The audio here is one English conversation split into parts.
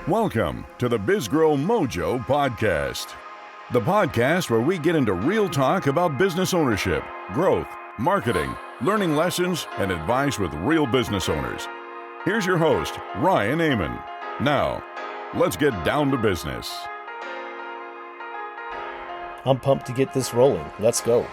Welcome to the BizGrowMojo podcast, the podcast where we get into real talk about business ownership, growth, marketing, learning lessons, and advice with real business owners. Here's your host, Ryan Amon. Now, let's get down to business. I'm pumped to get this rolling. Let's go.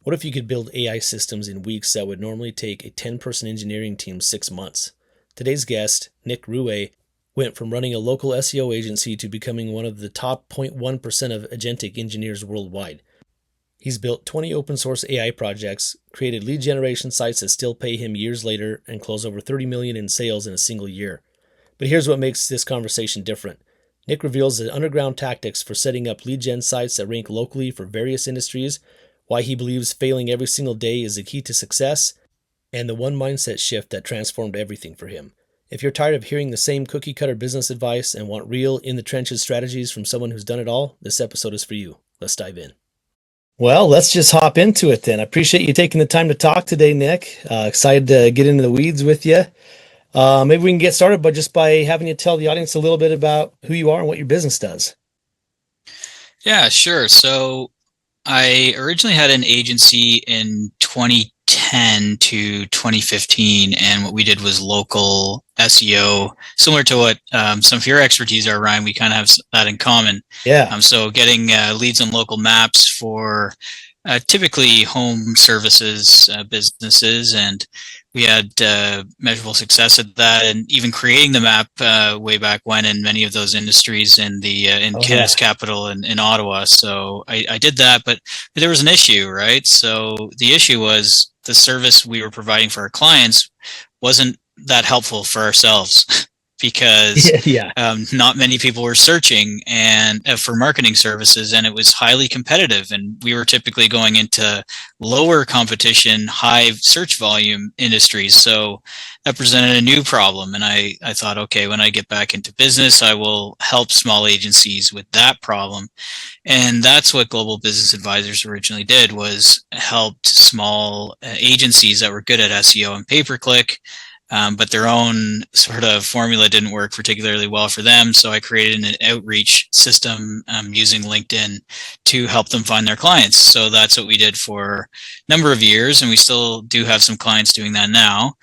What if you could build AI systems in weeks that would normally take a 10-person engineering team 6 months? Today's guest, Nick Ruest, went from running a local SEO agency to becoming one of the top 0.1% of Agentic engineers worldwide. He's built 20 open source AI projects, created lead generation sites that still pay him years later, and closed over $30 million in sales in a single year. But here's what makes this conversation different. Nick reveals the underground tactics for setting up lead gen sites that rank locally for various industries, why he believes failing every single day is the key to success, and the one mindset shift that transformed everything for him. If you're tired of hearing the same cookie-cutter business advice and want real, in-the-trenches strategies from someone who's done it all, this episode is for you. Let's dive in. Well, let's just hop into it then. I appreciate you taking the time to talk today, Nick. Excited to get into the weeds with you. Maybe we can get started by having you tell the audience a little bit about who you are and what your business does. Yeah, sure. So I originally had an agency in 2010 to 2015, and what we did was local SEO, similar to what some of your expertise are, Ryan. We kind of have that in common. Yeah. So getting leads on local maps for typically home services businesses, and we had measurable success at that, and even creating the map way back when in many of those industries in Canada's capital in Ottawa. So I did that, but there was an issue, right? So the issue was the service we were providing for our clients wasn't that helpful for ourselves. Because not many people were searching and for marketing services, and it was highly competitive, and we were typically going into lower competition, high search volume industries. So that presented a new problem, and I thought, okay, when I get back into business, I will help small agencies with that problem. And that's what Global Business Advisors originally did, was helped small agencies that were good at SEO and pay-per-click, but their own sort of formula didn't work particularly well for them. So I created an outreach system using LinkedIn to help them find their clients. So that's what we did for a number of years, and we still do have some clients doing that now.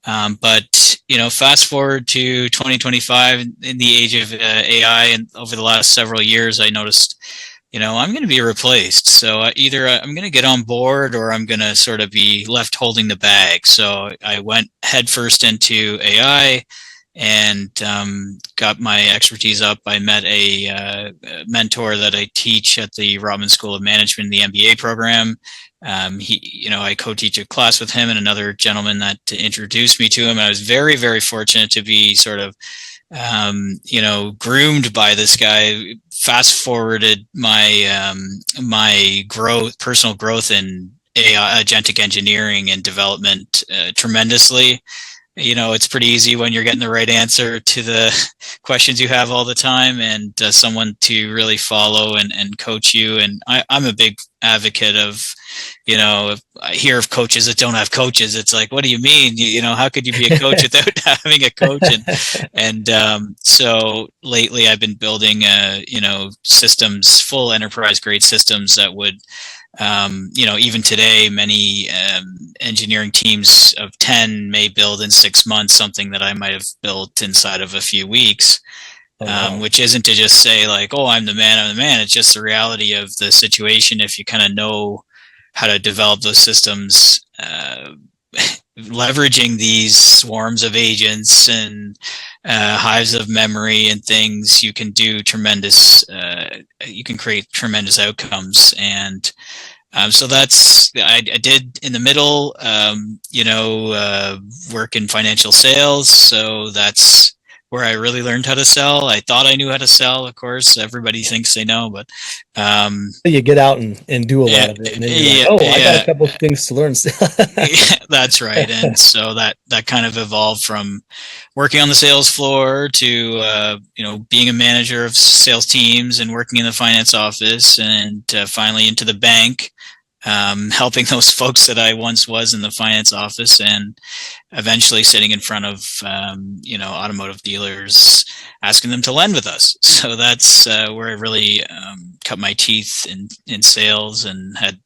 But fast forward to 2025, in the age of AI, and over the last several years, I noticed, I'm going to be replaced. So either I'm going to get on board, or I'm going to sort of be left holding the bag. So I went headfirst into AI and got my expertise up. I met a mentor that I teach at the Robin School of Management, the MBA program. I co-teach a class with him and another gentleman that introduced me to him. And I was very, very fortunate to be sort of groomed by this guy. Fast forwarded my personal growth in AI, agentic engineering and development tremendously. It's pretty easy when you're getting the right answer to the questions you have all the time, and someone to really follow and coach you. And I'm a big advocate of, if I hear of coaches that don't have coaches, it's like, what do you mean? How could you be a coach without having a coach? And so lately I've been building, systems, full enterprise grade systems that would, even today, many engineering teams of 10 may build in 6 months something that I might have built inside of a few weeks. Which isn't to just say like, oh, I'm the man. It's just the reality of the situation. If you kind of know how to develop those systems, leveraging these swarms of agents and hives of memory and things, you can do you can create tremendous outcomes. And so that's, I did in the middle, work in financial sales. So that's where I really learned how to sell. I thought I knew how to sell. Of course, everybody thinks they know, but you get out and do a lot of it, and then you're like, I got a couple of things to learn. That's right. And so that kind of evolved from working on the sales floor to being a manager of sales teams and working in the finance office, and finally into the bank. helping those folks that I once was in the finance office, and eventually sitting in front of automotive dealers, asking them to lend with us. So that's where I really cut my teeth in sales, and had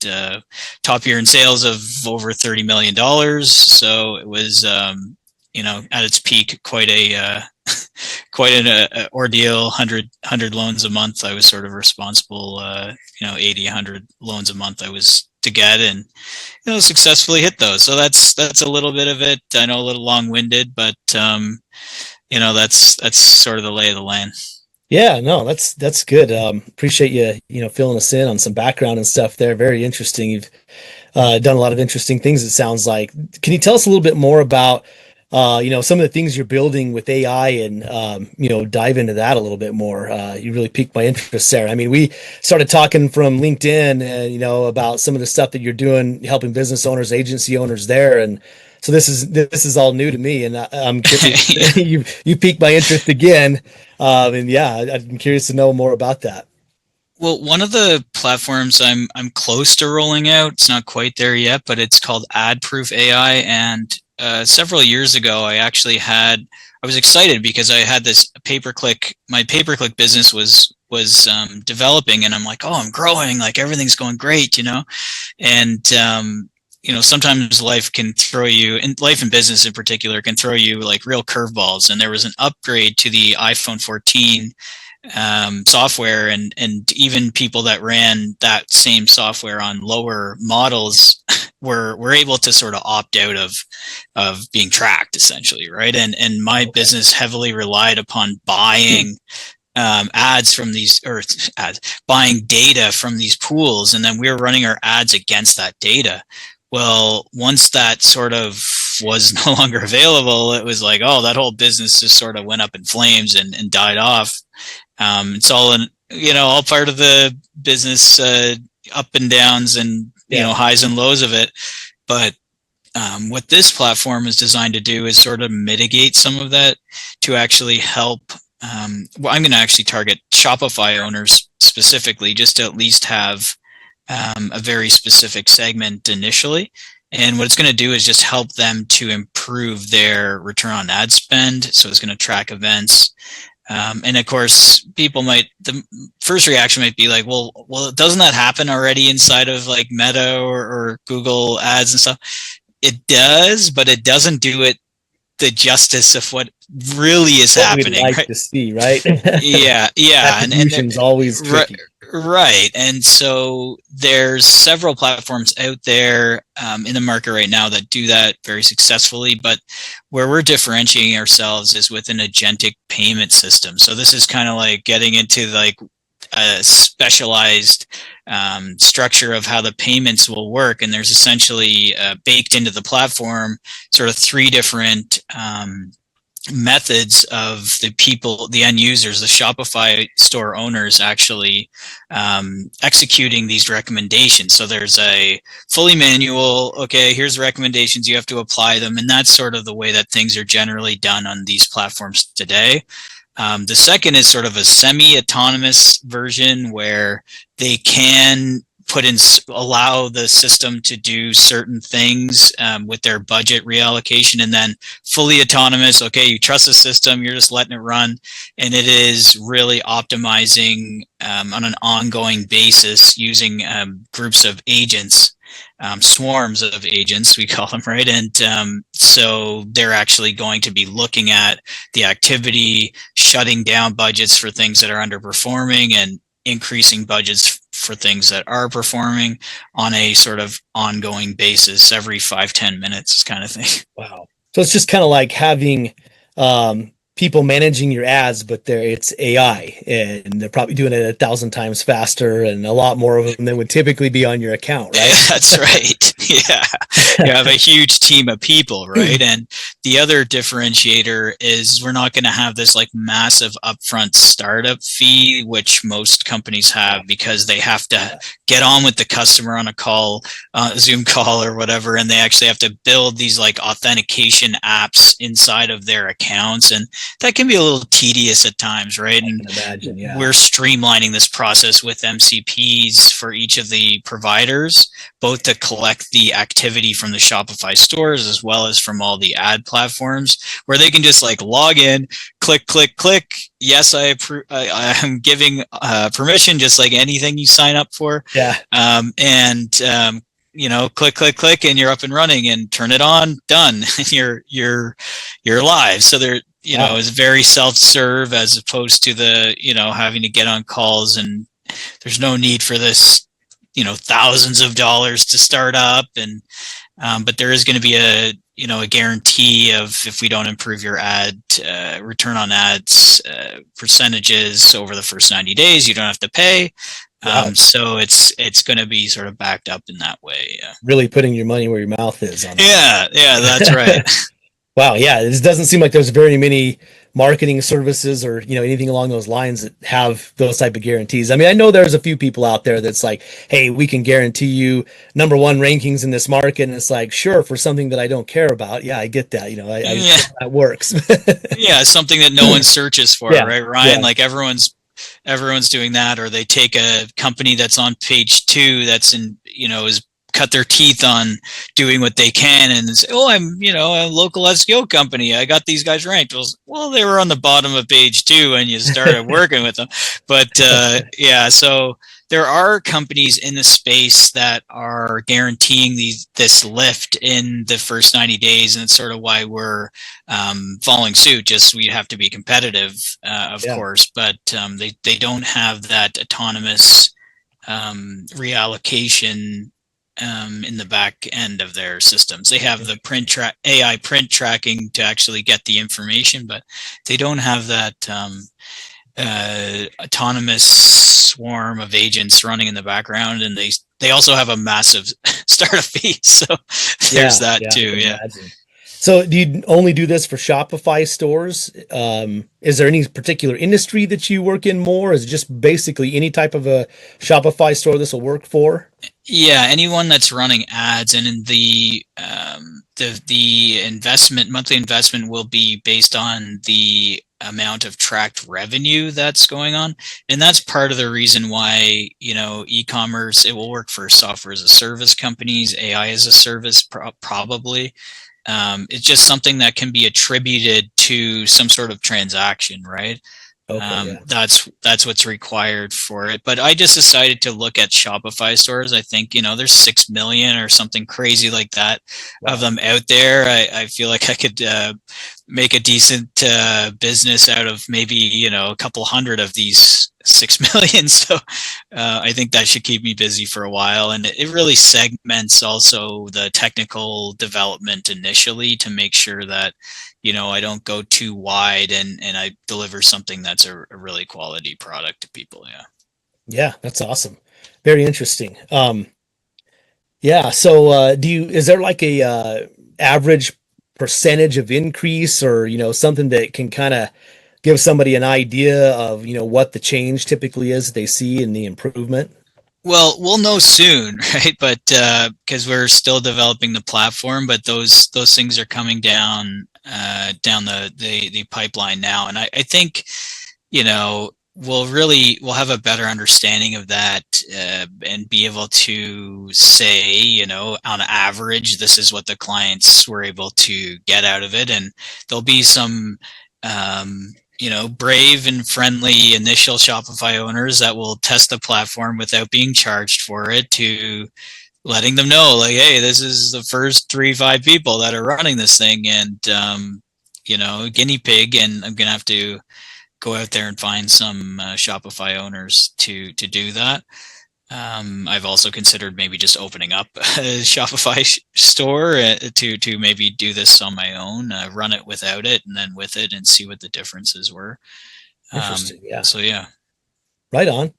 top year in sales of over $30 million. So it was at its peak quite an ordeal. 100 loans a month I was sort of responsible, 80, 100 loans a month I was to get, and successfully hit those. So that's a little bit of it. I know a little long-winded, but that's sort of the lay of the land. Yeah, no, that's good. Appreciate you filling us in on some background and stuff there. Very interesting. You've done a lot of interesting things, it sounds like. Can you tell us a little bit more about some of the things you're building with AI, and dive into that a little bit more? You really piqued my interest there. I mean, we started talking from LinkedIn, about some of the stuff that you're doing, helping business owners, agency owners there, and so this is all new to me, and I'm curious. you piqued my interest again, and yeah, I'm curious to know more about that. Well, one of the platforms I'm close to rolling out, it's not quite there yet, but it's called Ad Proof AI, and several years ago, I was excited because I had this pay-per-click. My pay-per-click business was developing, and I'm like, oh, I'm growing, like everything's going great, and sometimes life can throw you, and life and business in particular can throw you like real curveballs. And there was an upgrade to the iPhone 14 software, and even people that ran that same software on lower models were able to sort of opt out of being tracked, essentially, right? And my business heavily relied upon buying ads from buying data from these pools, and then we were running our ads against that data. Well, once that sort of was no longer available, it was like, oh, that whole business just sort of went up in flames and died off. It's all all part of the business up and downs and highs and lows of it. But what this platform is designed to do is sort of mitigate some of that, to actually help. I'm going to actually target Shopify owners specifically, just to at least have a very specific segment initially. And what it's going to do is just help them to improve their return on ad spend. So it's going to track events. And of course, the first reaction might be like, well, doesn't that happen already inside of like Meta or Google ads and stuff? It does, but it doesn't do it the justice of what really is happening. We'd like to see, right? Yeah. Attribution's always tricky. Right. And so there's several platforms out there in the market right now that do that very successfully. But where we're differentiating ourselves is with an agentic payment system. So this is kind of like getting into like a specialized structure of how the payments will work. And there's essentially baked into the platform sort of three different methods of the end users, the Shopify store owners, actually executing these recommendations. So there's a fully manual, okay, here's the recommendations, you have to apply them. And that's sort of the way that things are generally done on these platforms today. The second is sort of a semi-autonomous version where they can allow the system to do certain things with their budget reallocation, and then fully autonomous. Okay, you trust the system, you're just letting it run, and it is really optimizing on an ongoing basis using groups of agents, swarms of agents, we call them, right? And so they're actually going to be looking at the activity, shutting down budgets for things that are underperforming, and increasing budgets for things that are performing on a sort of ongoing basis every 5-10 minutes kind of thing. Wow. So it's just kind of like having people managing your ads, but it's AI, and they're probably doing it 1,000 times faster and a lot more of them than would typically be on your account, right? That's right. Yeah. You have a huge team of people, right? And the other differentiator is we're not going to have this like massive upfront startup fee, which most companies have, because they have to get on with the customer on a call, Zoom call or whatever, and they actually have to build these like authentication apps inside of their accounts, and that can be a little tedious at times, right? And Imagine, yeah. we're streamlining this process with MCPs for each of the providers, both to collect the activity from the Shopify stores as well as from all the ad platforms, where they can just like log in, click, click, click. Yes, I'm giving permission, just like anything you sign up for. Yeah. Click, click, click, and you're up and running, and turn it on, done. you're live. So there, is very self-serve, as opposed to the, having to get on calls, and there's no need for this, thousands of dollars to start up. And, but there is going to be a guarantee of, if we don't improve your ad return on ads percentages over the first 90 days, you don't have to pay. So it's going to be sort of backed up in that way. Yeah. Really putting your money where your mouth is on that. Yeah, that's right. Wow. Yeah. It doesn't seem like there's very many marketing services or, anything along those lines that have those type of guarantees. I mean, I know there's a few people out there that's like, hey, we can guarantee you number one rankings in this market. And it's like, sure, for something that I don't care about. Yeah, I get that. That works. Yeah. Something that no one searches for, right, Ryan? Yeah. Like everyone's doing that, or they take a company that's on page 2 that's in, is cut their teeth on doing what they can, and say, oh, I'm, a local SEO company, I got these guys ranked. Well, they were on the bottom of page 2 and you started working with them. But so there are companies in the space that are guaranteeing this lift in the first 90 days. And it's sort of why we're following suit. Just, we have to be competitive, of course, but they don't have that autonomous reallocation in the back end of their systems. They have the AI print tracking to actually get the information, but they don't have that autonomous swarm of agents running in the background. And they also have a massive startup fee. So there's that too. Yeah. So do you only do this for Shopify stores? Is there any particular industry that you work in more? Is it just basically any type of a Shopify store this will work for? Yeah, anyone that's running ads, and in the monthly investment will be based on the amount of tracked revenue that's going on. And that's part of the reason why, e-commerce, it will work for software as a service companies, AI as a service, probably. It's just something that can be attributed to some sort of transaction, right? Okay, that's what's required for it. But I just decided to look at Shopify stores. I think, there's 6 million or something crazy like that of them out there. I feel like I could make a decent business out of maybe, a couple hundred of these 6 million. So I think that should keep me busy for a while. And it really segments also the technical development initially to make sure that, I don't go too wide, and I deliver something that's a really quality product to people. Yeah. Yeah, that's awesome. Very interesting. So is there like a average percentage of increase, or, something that can kind of give somebody an idea of, what the change typically is they see in the improvement? Well, we'll know soon, right? But because we're still developing the platform, but those things are coming down the pipeline now, and I think we'll have a better understanding of that and be able to say, on average, this is what the clients were able to get out of it, and there'll be some brave and friendly initial Shopify owners that will test the platform without being charged for it, to letting them know, like, hey, this is the first 3-5 people that are running this thing, and guinea pig, and I'm gonna have to go out there and find some Shopify owners to do that. I've also considered maybe just opening up a Shopify store to maybe do this on my own, run it without it, and then with it, and see what the differences were. Interesting. Yeah. So yeah. Right on.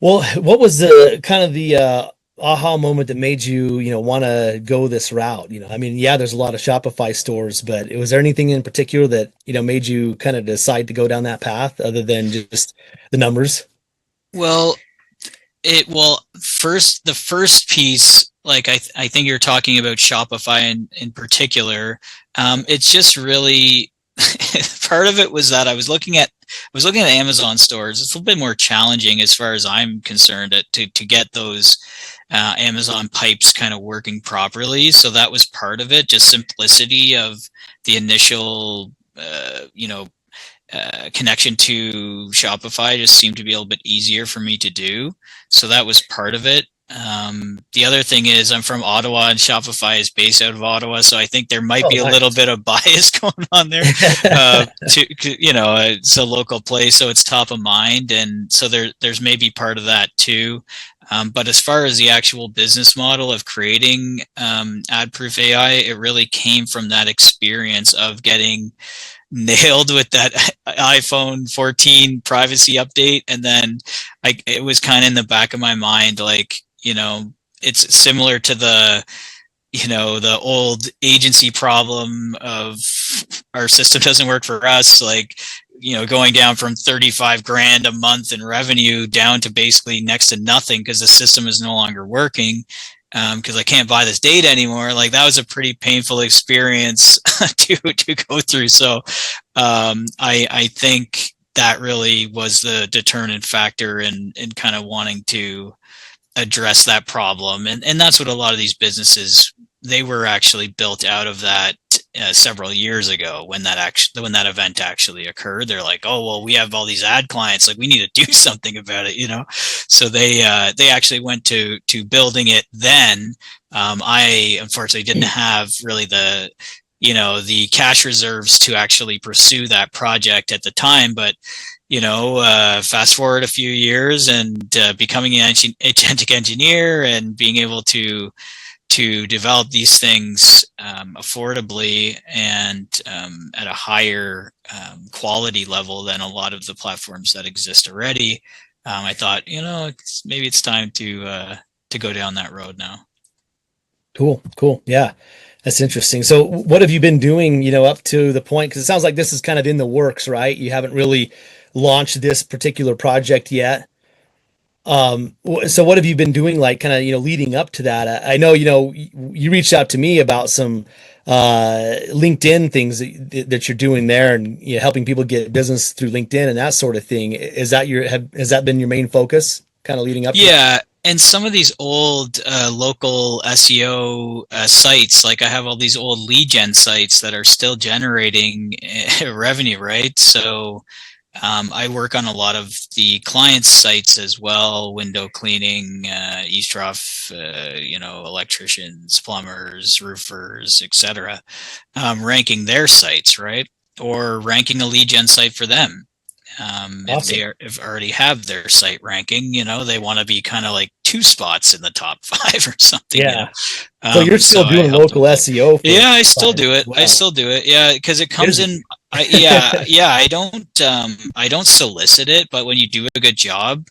Well, what was the kind of the aha moment that made you, want to go this route? I mean, there's a lot of Shopify stores, but was there anything in particular that, made you kind of decide to go down that path other than just the numbers? Well, first, the first piece, like I think you're talking about Shopify in particular. It's just really part of it was that I was looking at Amazon stores. It's a little bit more challenging as far as I'm concerned to get those Amazon pipes kind of working properly. So that was part of it, just simplicity of the initial, connection to Shopify just seemed to be a little bit easier for me to do. So that was part of it. The other thing is I'm from Ottawa and Shopify is based out of Ottawa, so I think there might be a little bit of bias going on there. It's a local place, so it's top of mind, and so there's maybe part of that too. But as far as the actual business model of creating ad-proof AI, it really came from that experience of getting nailed with that iPhone 14 privacy update, and then it was kind of in the back of my mind, like, it's similar to the old agency problem of our system doesn't work for us, like, going down from 35 grand a month in revenue down to basically next to nothing because the system is no longer working, because I can't buy this data anymore. Like, that was a pretty painful experience to go through. So I think that really was the determinant factor in kind of wanting to address that problem. And that's what a lot of these businesses, they were actually built out of that several years ago when that event actually occurred. They're like, oh, well, we have all these ad clients, like, we need to do something about it. So they actually went to building it then. I unfortunately didn't have really the cash reserves to actually pursue that project at the time, but fast forward a few years and becoming an agentic engineer and being able to develop these things affordably and at a higher quality level than a lot of the platforms that exist already. I thought, maybe it's time to go down that road now. Cool. Yeah, that's interesting. So what have you been doing, up to the point? Because it sounds like this is kind of in the works, right? You haven't really launched this particular project yet. So what have you been doing, like, kind of, leading up to that? I know, you reached out to me about some LinkedIn things that you're doing there, and helping people get business through LinkedIn and that sort of thing. Has that been your main focus, kind of leading up to Yeah. And some of these old local SEO sites, like I have all these old lead gen sites that are still generating revenue, right? So I work on a lot of the client sites as well, window cleaning, eavesdrop, electricians, plumbers, roofers, etc., ranking their sites, right? Or ranking a lead gen site for them. If they already have their site ranking, they want to be kind of like 2 spots in the top 5 or something. Yeah. So you're still doing local SEO. Yeah, I still do it. Wow. I still do it. Yeah, because it comes in. I don't solicit it, but when you do a good job,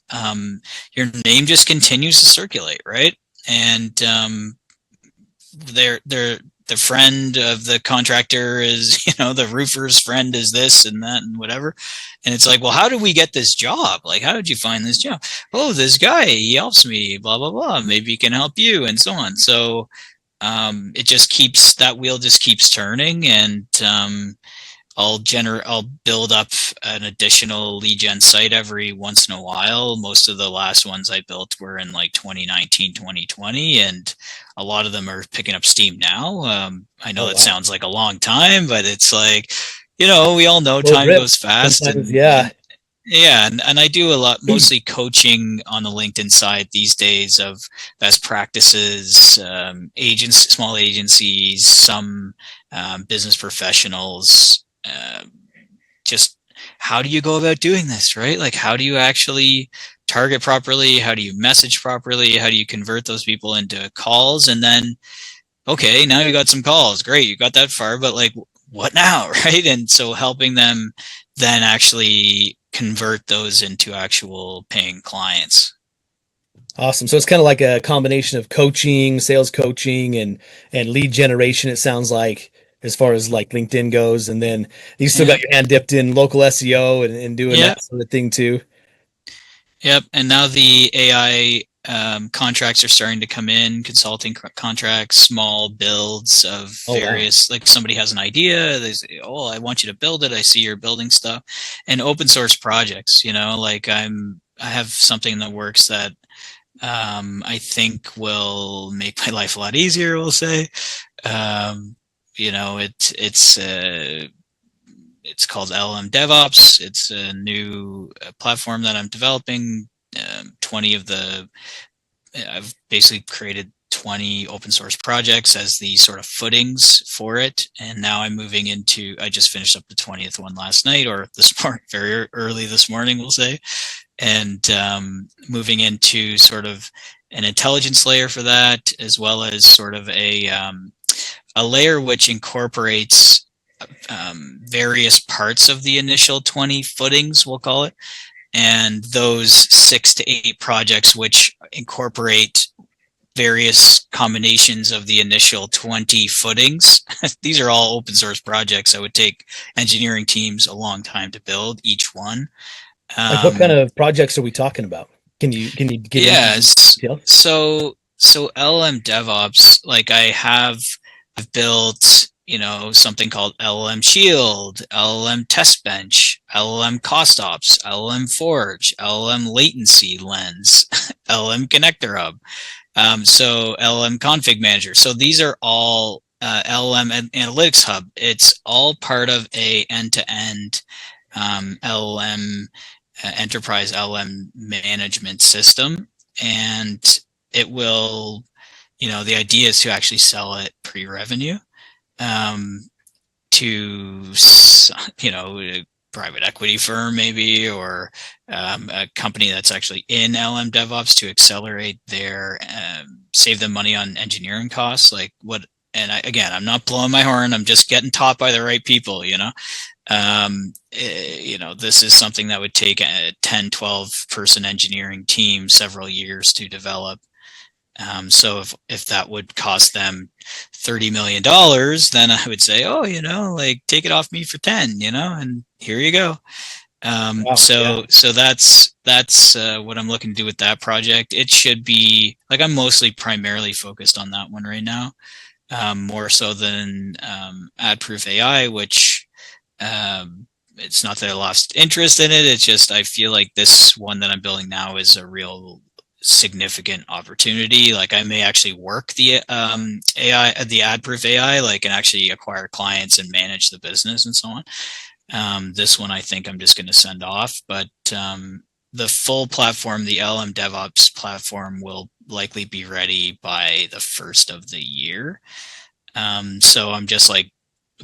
your name just continues to circulate, right? And the friend of the contractor is, the roofer's friend is this and that and whatever. And it's like, well, how did we get this job? Like, how did you find this job? Oh, this guy, he helps me, blah, blah, blah. Maybe he can help you, and so on. So that wheel just keeps turning, and I'll build up an additional lead gen site every once in a while. Most of the last ones I built were in like 2019, 2020, and a lot of them are picking up steam now. I know that sounds like a long time, but it's like, we all know time goes fast. And I do a lot, mostly coaching on the LinkedIn side these days of best practices, small agencies, some business professionals. Just how do you go about doing this, right? Like, how do you actually target properly? How do you message properly? How do you convert those people into calls? And then, okay, now you got some calls. Great, you got that far, but like, what now, right? And so helping them then actually convert those into actual paying clients. Awesome. So it's kind of like a combination of coaching, sales coaching, and lead generation, it sounds like, as far as like LinkedIn goes. And then you still got your hand dipped in local SEO and doing that sort of thing too. Yep. And now the AI contracts are starting to come in, consulting contracts, small builds of various, like somebody has an idea, they say, oh, I want you to build it. I see you're building stuff. And open source projects, like I have something that works that I think will make my life a lot easier, we'll say. It's called LM DevOps. It's a new platform that I'm developing. 20 of the I've basically created 20 open source projects as the sort of footings for it, and now I'm moving into. I just finished up the 20th one last night, or this morning, very early this morning, we'll say, and moving into sort of an intelligence layer for that, as well as sort of a layer which incorporates various parts of the initial 20 footings, we'll call it, and those 6 to 8 projects which incorporate various combinations of the initial 20 footings. These are all open source projects that would take engineering teams a long time to build each one. Like what kind of projects are we talking about? Can you get into detail? So LM DevOps, like I've built something called LLM Shield, LLM Test Bench, LLM Cost Ops, LLM Forge, LLM Latency Lens, LLM Connector Hub, so LLM Config Manager. So these are all LLM Analytics Hub. It's all part of a end-to-end LLM enterprise LLM management system, and it will, the idea is to actually sell it pre-revenue. To a private equity firm maybe, or a company that's actually in LM DevOps to accelerate their save them money on engineering costs. Like what? And I'm not blowing my horn. I'm just getting taught by the right people. This is something that would take a 10, 12 person engineering team several years to develop. So if that would cost them $30 million, then I would say, take it off me for 10, and here you go. Wow, so that's what I'm looking to do with that project. It should be like, I'm primarily focused on that one right now, more so than AdProof AI, which it's not that I lost interest in it. It's just I feel like this one that I'm building now is a real significant opportunity. Like I may actually work the AI, the AdProof AI, like, and actually acquire clients and manage the business and so on. This one I think I'm just going to send off, but the full platform, the LM DevOps platform, will likely be ready by the first of the year. So I'm just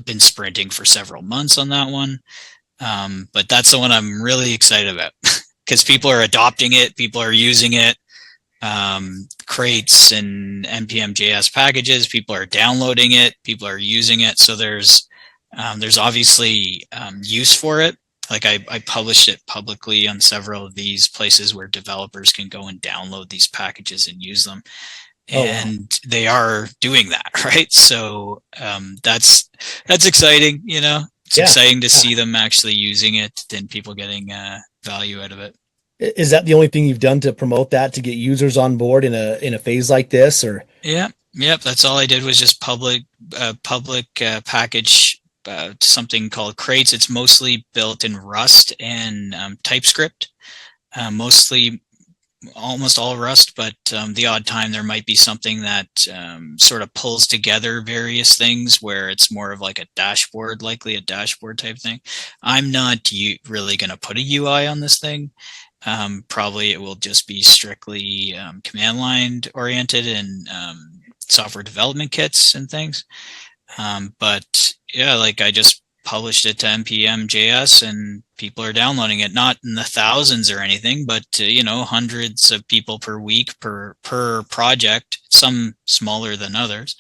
been sprinting for several months on that one. But that's the one I'm really excited about because people are adopting it, people are using it, crates and npm.js packages, people are downloading it, people are using it. So there's obviously use for it. Like I published it publicly on several of these places where developers can go and download these packages and use them. And they are doing that, right? So that's exciting, It's exciting to see them actually using it and people getting value out of it. Is that the only thing you've done to promote that, to get users on board in a phase like this, or? Yep. That's all I did was just public package something called crates. It's mostly built in Rust and TypeScript, almost all Rust, but the odd time there might be something that sort of pulls together various things where it's more of like a dashboard, likely a dashboard type thing. I'm not really going to put a UI on this thing. Probably it will just be strictly command line oriented and software development kits and things. But yeah, like I just published it to npm.js and people are downloading it, not in the thousands or anything, but hundreds of people per week per project, some smaller than others,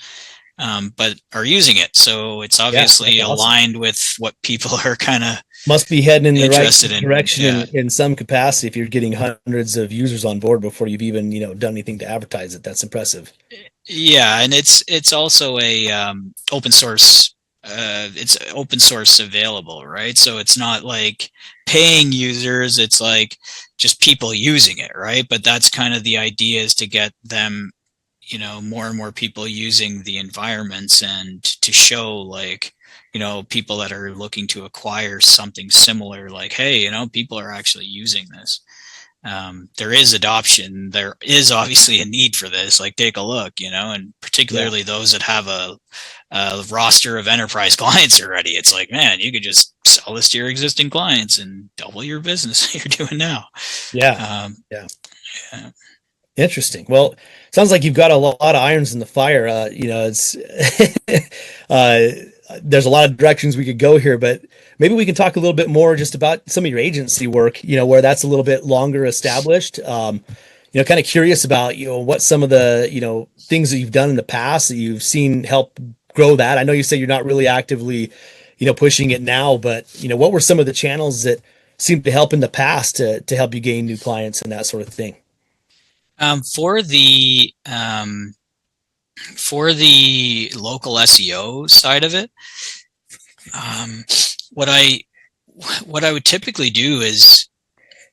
but are using it. So it's obviously aligned with what people are kind of must be heading in the right direction in some capacity. If you're getting hundreds of users on board before you've even done anything to advertise it, that's impressive. Yeah, and it's also a open source. It's open source available, right? So it's not like paying users, it's like just people using it, right? But that's kind of the idea, is to get them, more and more people using the environments, and to show, like, people that are looking to acquire something similar, like, hey, people are actually using this. There is adoption. There is obviously a need for this. Like, take a look, and particularly those that have a roster of enterprise clients already. It's like, man, you could just sell this to your existing clients and double your business that you're doing now. Yeah. Yeah. Interesting. Well, sounds like you've got a lot of irons in the fire. It's there's a lot of directions we could go here, but maybe we can talk a little bit more just about some of your agency work, where that's a little bit longer established. Kind of curious about, what some of the, things that you've done in the past that you've seen help grow that. I know you say you're not really actively, pushing it now, but, what were some of the channels that seemed to help in the past to help you gain new clients and that sort of thing? For the local SEO side of it, what I would typically do is,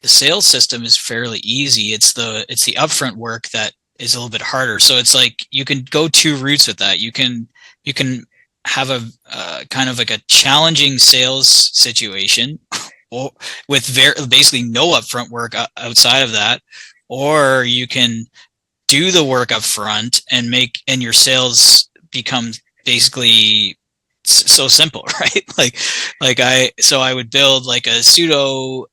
the sales system is fairly easy. It's the upfront work that is a little bit harder. So it's like, you can go two routes with that. You can have a kind of like a challenging sales situation, or with basically no upfront work outside of that, or you can do the work up front and your sales become basically so simple, right? I would build like a pseudo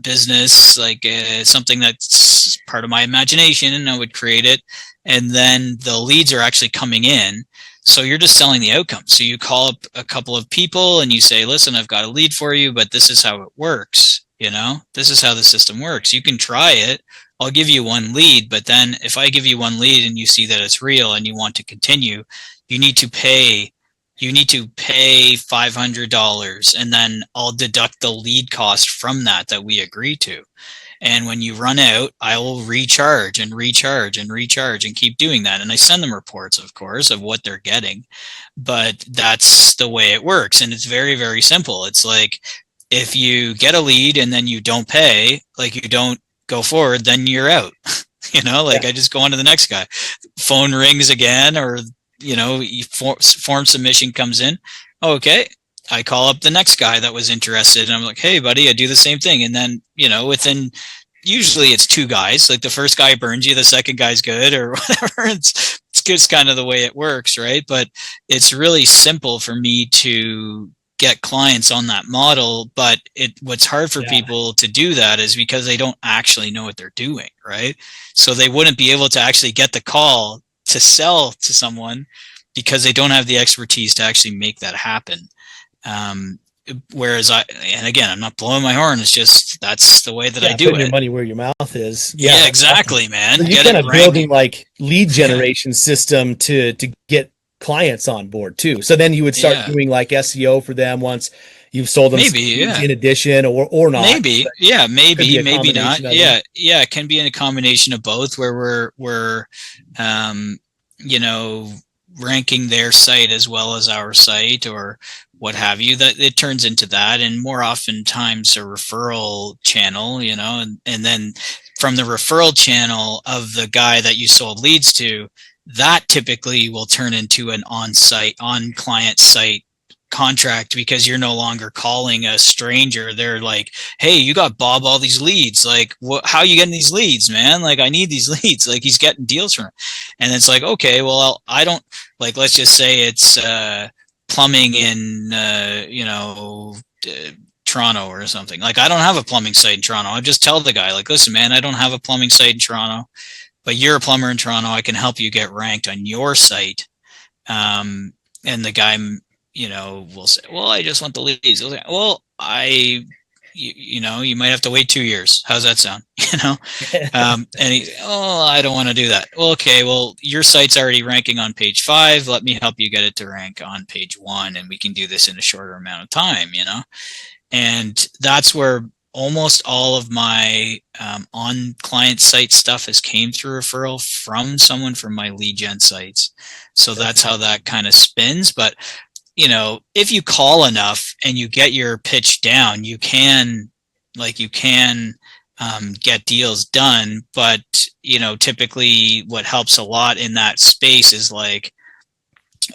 business, like something that's part of my imagination, and I would create it, and then the leads are actually coming in. So you're just selling the outcome. So you call up a couple of people and you say, listen, I've got a lead for you, but this is how it works. This is how the system works. You can try it. I'll give you one lead, but then if I give you one lead and you see that it's real and you want to continue, you need to pay $500, and then I'll deduct the lead cost from that we agree to. And when you run out, I will recharge and recharge and recharge and keep doing that. And I send them reports, of course, of what they're getting, but that's the way it works. And it's very, very simple. It's like, if you get a lead and then you don't pay, like, you don't go forward, then you're out. I just go on to the next guy. Phone rings again, or form submission comes in. Okay, I call up the next guy that was interested, and I'm like, hey buddy, I do the same thing. And then within, usually it's two guys, like the first guy burns you, the second guy's good, or whatever. It's just kind of the way it works, right? But it's really simple for me to get clients on that model. But what's hard for people to do that is because they don't actually know what they're doing, right? So they wouldn't be able to actually get the call to sell to someone because they don't have the expertise to actually make that happen. Whereas and again, I'm not blowing my horn. It's just, that's the way that I do it. Your money where your mouth is. Yeah, exactly, man. So you're kind of building like lead generation system to get clients on board too. So then you would start doing like SEO for them once you've sold them, maybe in addition, or not. Maybe not. It can be in a combination of both, where we're ranking their site as well as our site, or what have you. That it turns into that, and more oftentimes a referral channel, and then from the referral channel of the guy that you sold leads to, that typically will turn into an on-client site contract, because you're no longer calling a stranger. They're like, hey, you got Bob all these leads. Like, how are you getting these leads, man? Like, I need these leads. Like, he's getting deals from it. And it's like, okay, well, I don't, like, let's just say it's plumbing in, Toronto or something. Like, I don't have a plumbing site in Toronto. I just tell the guy, like, listen, man, I don't have a plumbing site in Toronto, but you're a plumber in Toronto. I can help you get ranked on your site. And the guy, will say, well, I just want the leads. I was like, well, you might have to wait 2 years. How's that sound? And I don't want to do that. Well, okay, well, your site's already ranking on page 5. Let me help you get it to rank on page 1, and we can do this in a shorter amount of time, And that's where almost all of my on client site stuff has came through referral from someone from my lead gen sites. So that's how that kind of spins. But if you call enough and you get your pitch down, you can like you can get deals done, but typically what helps a lot in that space is like,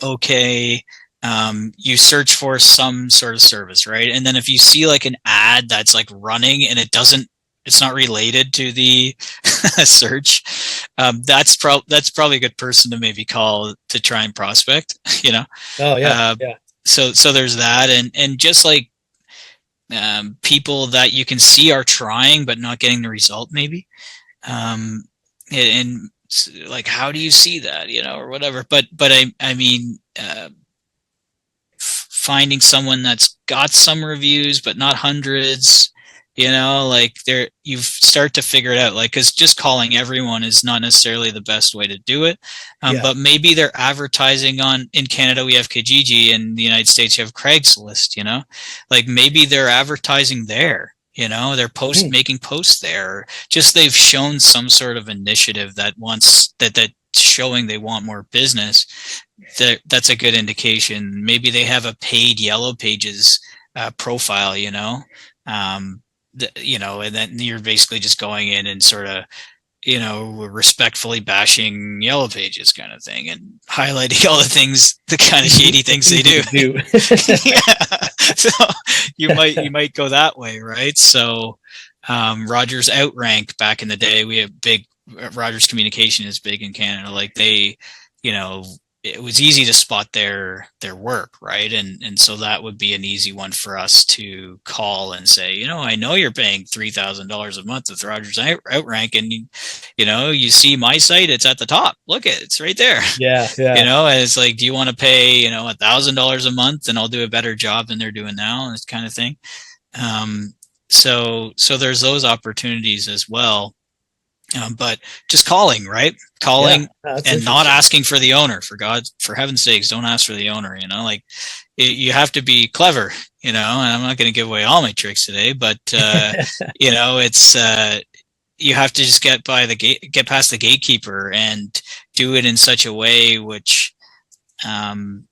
okay, you search for some sort of service, right? And then if you see like an ad that's like running and it's not related to the search, that's probably a good person to maybe call to try and prospect, Oh yeah, So there's that, and just like people that you can see are trying but not getting the result, maybe. And like, how do you see that, or whatever? But I mean, finding someone that's got some reviews but not hundreds, like you start to figure it out, like, because just calling everyone is not necessarily the best way to do it. But maybe they're advertising in Canada we have Kijiji, in the United States you have Craigslist, like maybe they're advertising there, they're making posts there, just they've shown some sort of initiative that showing they want more business. That's a good indication. Maybe they have a paid Yellow Pages profile, and then you're basically just going in and sort of, respectfully bashing Yellow Pages kind of thing, and highlighting all the kind of shady things they do. Yeah. So you might go that way, right? So Rogers Outrank, back in the day, we have Rogers Communication is big in Canada. Like they, it was easy to spot their work, right? And so that would be an easy one for us to call and say, I know you're paying $3,000 a month with Rogers Outrank, and you see my site, it's at the top. Look, it's right there. Yeah. And it's like, do you want to pay $1,000 a month, and I'll do a better job than they're doing now, this kind of thing. So there's those opportunities as well. But just calling, right? Calling and not asking for the owner. For heaven's sakes, don't ask for the owner. Like you have to be clever. And I'm not going to give away all my tricks today, but it's you have to just get past the gatekeeper and do it in such a way which, it's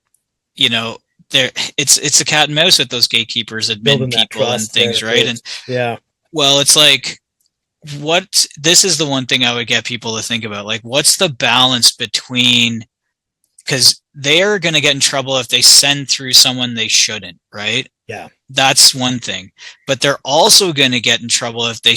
a cat and mouse with those gatekeepers, admin people and things, right? And well, it's like, this is the one thing I would get people to think about, like, what's the balance between, because they're going to get in trouble if they send through someone they shouldn't, right? Yeah. That's one thing. But they're also going to get in trouble if they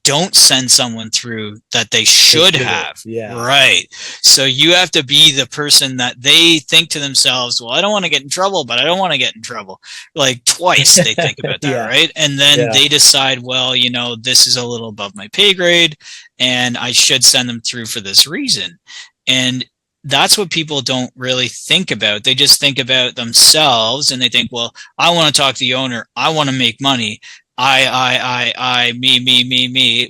don't send someone through that they should have. Yeah. Right. So you have to be the person that they think to themselves, well, I don't want to get in trouble, but I don't want to get in trouble. Like twice they think about that, right? And then they decide, well, this is a little above my pay grade and I should send them through for this reason. And that's what people don't really think about. They just think about themselves and they think, well, I want to talk to the owner. I want to make money. Me,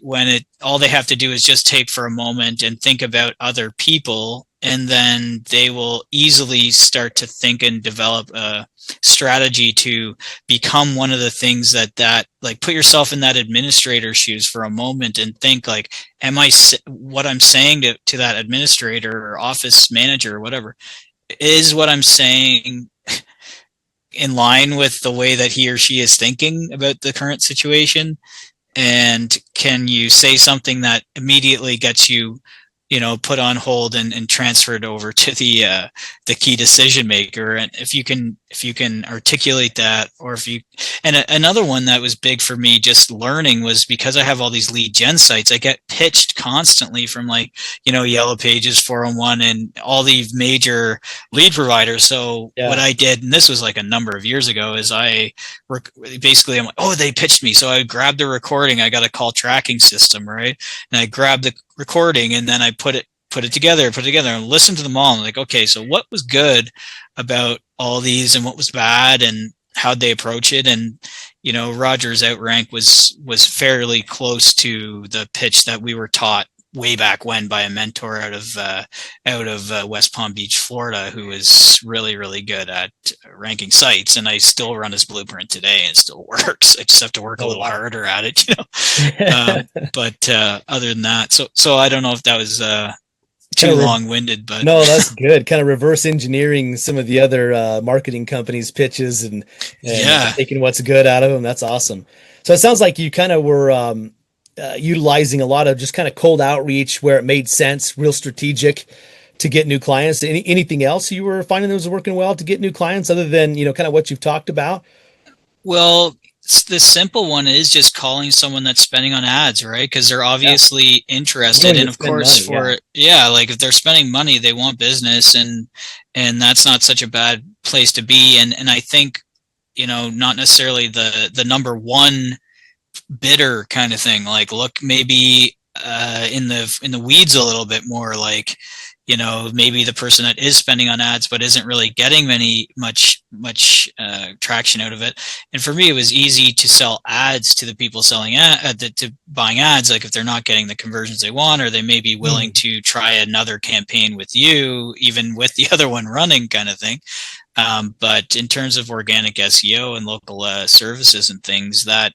when all they have to do is just take for a moment and think about other people. And then they will easily start to think and develop a strategy to become one of the things that like, put yourself in that administrator's shoes for a moment and think like, what I'm saying to that administrator or office manager or whatever, is what I'm saying in line with the way that he or she is thinking about the current situation? And can you say something that immediately gets you, put on hold and transferred over to the key decision maker? And if you can articulate that, or another one that was big for me just learning was, because I have all these lead gen sites, I get pitched constantly from Yellow Pages, 401, and all these major lead providers. So what I did, and this was like a number of years ago, is I'm like, oh, they pitched me. So I grabbed the recording. I got a call tracking system, right? And I grabbed the recording and then I put it together and listened to them all. And like, okay, so what was good about all these and what was bad and how'd they approach it? And, Rogers Outrank was fairly close to the pitch that we were taught way back when by a mentor out of West Palm Beach, Florida, who is really, really good at ranking sites. And I still run his blueprint today and it still works. I just have to work a little harder at it, But other than that, so I don't know if that was too long-winded, but no, that's good. Kind of reverse engineering some of the other marketing companies' pitches and yeah. taking what's good out of them. That's awesome. So it sounds like you kind of were utilizing a lot of just kind of cold outreach where it made sense, real strategic to get new clients. Anything else you were finding that was working well to get new clients other than, kind of what you've talked about? Well, the simple one is just calling someone that's spending on ads, right? Because they're obviously interested, and of course, money, like if they're spending money, they want business, and that's not such a bad place to be. And I think, not necessarily the number one bidder kind of thing. Like, look, maybe in the weeds a little bit more, like, maybe the person that is spending on ads but isn't really getting much traction out of it. And for me, it was easy to sell ads to the people selling to buying ads. Like if they're not getting the conversions they want, or they may be willing to try another campaign with you, even with the other one running, kind of thing. But in terms of organic SEO and local services and things, that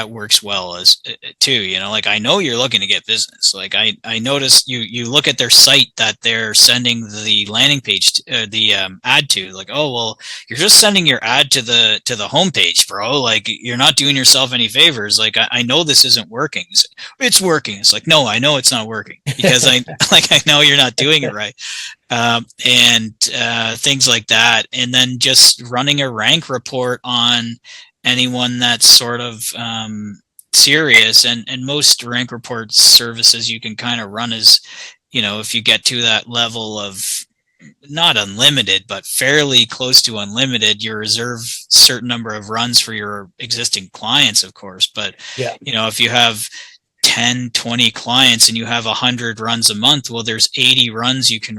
works well as too. Like I know you're looking to get business. Like I noticed you look at their site that they're sending the landing page, the ad to. Like, oh well, you're just sending your ad to the homepage, bro. Like you're not doing yourself any favors. Like I know this isn't working. It's working. It's like, no, I know it's not working because I know you're not doing it right. And things like that. And then just running a rank report on anyone that's sort of serious. And most rank report services you can kind of run as, if you get to that level of not unlimited, but fairly close to unlimited, you reserve certain number of runs for your existing clients, of course. But, if you have 10, 20 clients and you have 100 runs a month, well, there's 80 runs you can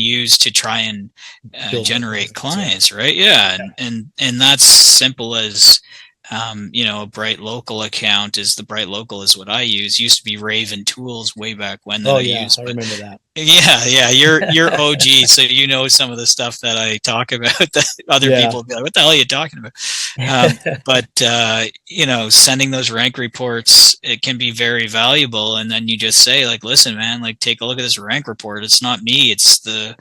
use to try and generate clients, right? Yeah. And that's simple as, a Bright Local account is Bright Local is what I use. Used to be Raven Tools way back when that I used. I remember that. Yeah. You're OG, so some of the stuff that I talk about that other people will be like, what the hell are you talking about? But sending those rank reports, it can be very valuable. And then you just say, like, listen, man, like take a look at this rank report. It's not me, it's the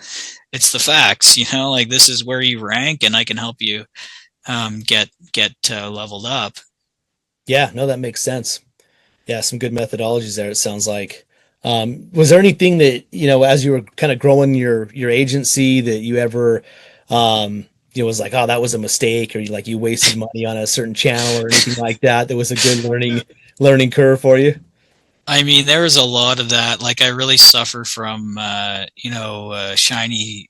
facts, like this is where you rank and I can help you get leveled up. Yeah, no, that makes sense. Yeah, some good methodologies there, it sounds like. Was there anything that, as you were kind of growing your agency that you ever, was like, oh, that was a mistake, or you wasted money on a certain channel or anything like that was a good learning curve for you? I mean, there was a lot of that. Like I really suffer from, shiny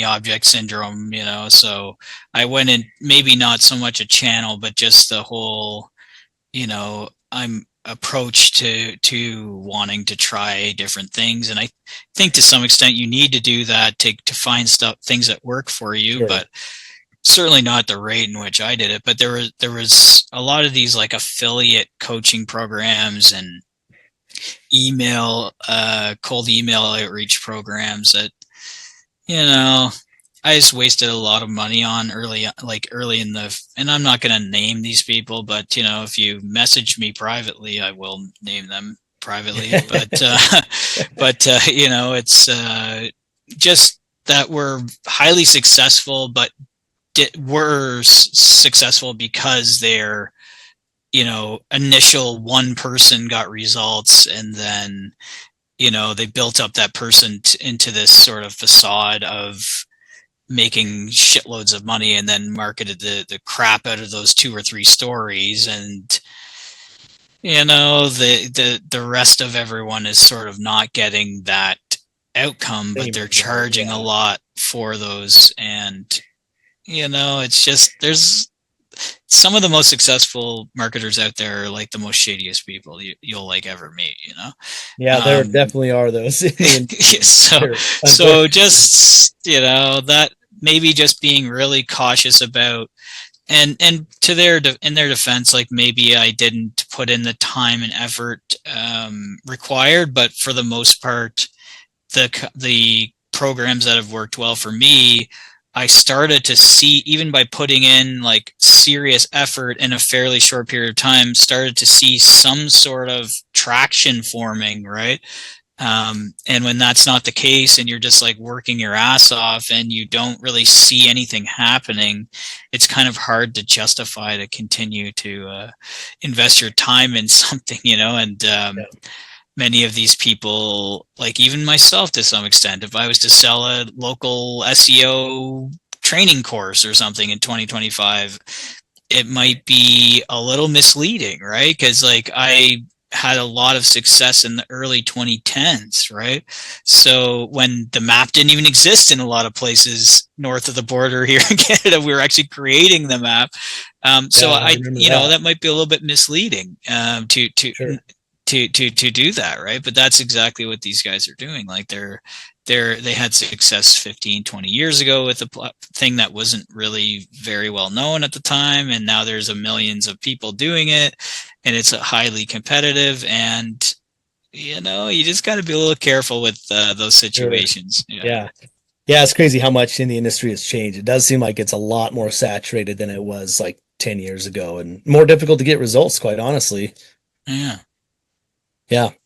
object syndrome, so I went in, maybe not so much a channel, but just the whole, I'm approach to wanting to try different things. And I think to some extent you need to do that to find things that work for you. Sure. But certainly not the rate in which I did it, but there was a lot of these like affiliate coaching programs and cold email outreach programs that, I just wasted a lot of money on early in and I'm not going to name these people, but if you message me privately, I will name them privately, but it's just that we're highly successful, but were successful because their initial one person got results, and then they built up that person into this sort of facade of making shitloads of money, and then marketed the crap out of those 2 or 3 stories, and the rest of everyone is sort of not getting that outcome, but they're charging a lot for those. And it's just, there's some of the most successful marketers out there are like the most shadiest people you'll like ever meet, Yeah, there definitely are those. So just, that maybe just being really cautious about, and in their defense, like maybe I didn't put in the time and effort required, but for the most part, the programs that have worked well for me, I started to see, even by putting in like serious effort in a fairly short period of time, started to see some sort of traction forming, right? And when that's not the case and you're just like working your ass off and you don't really see anything happening, it's kind of hard to justify to continue to invest your time in something, and many of these people, like even myself to some extent, if I was to sell a local SEO training course or something in 2025, it might be a little misleading, right? Because like I had a lot of success in the early 2010s, right? So when the map didn't even exist in a lot of places north of the border here in Canada, we were actually creating the map. So I that might be a little bit misleading to do that, right? But that's exactly what these guys are doing. Like they had success 15, 20 years ago with a thing that wasn't really very well known at the time, and now there's millions of people doing it, and it's highly competitive, and you just got to be a little careful with those situations. Sure. Yeah, it's crazy how much in the industry has changed. It does seem like it's a lot more saturated than it was like 10 years ago, and more difficult to get results, quite honestly. Yeah.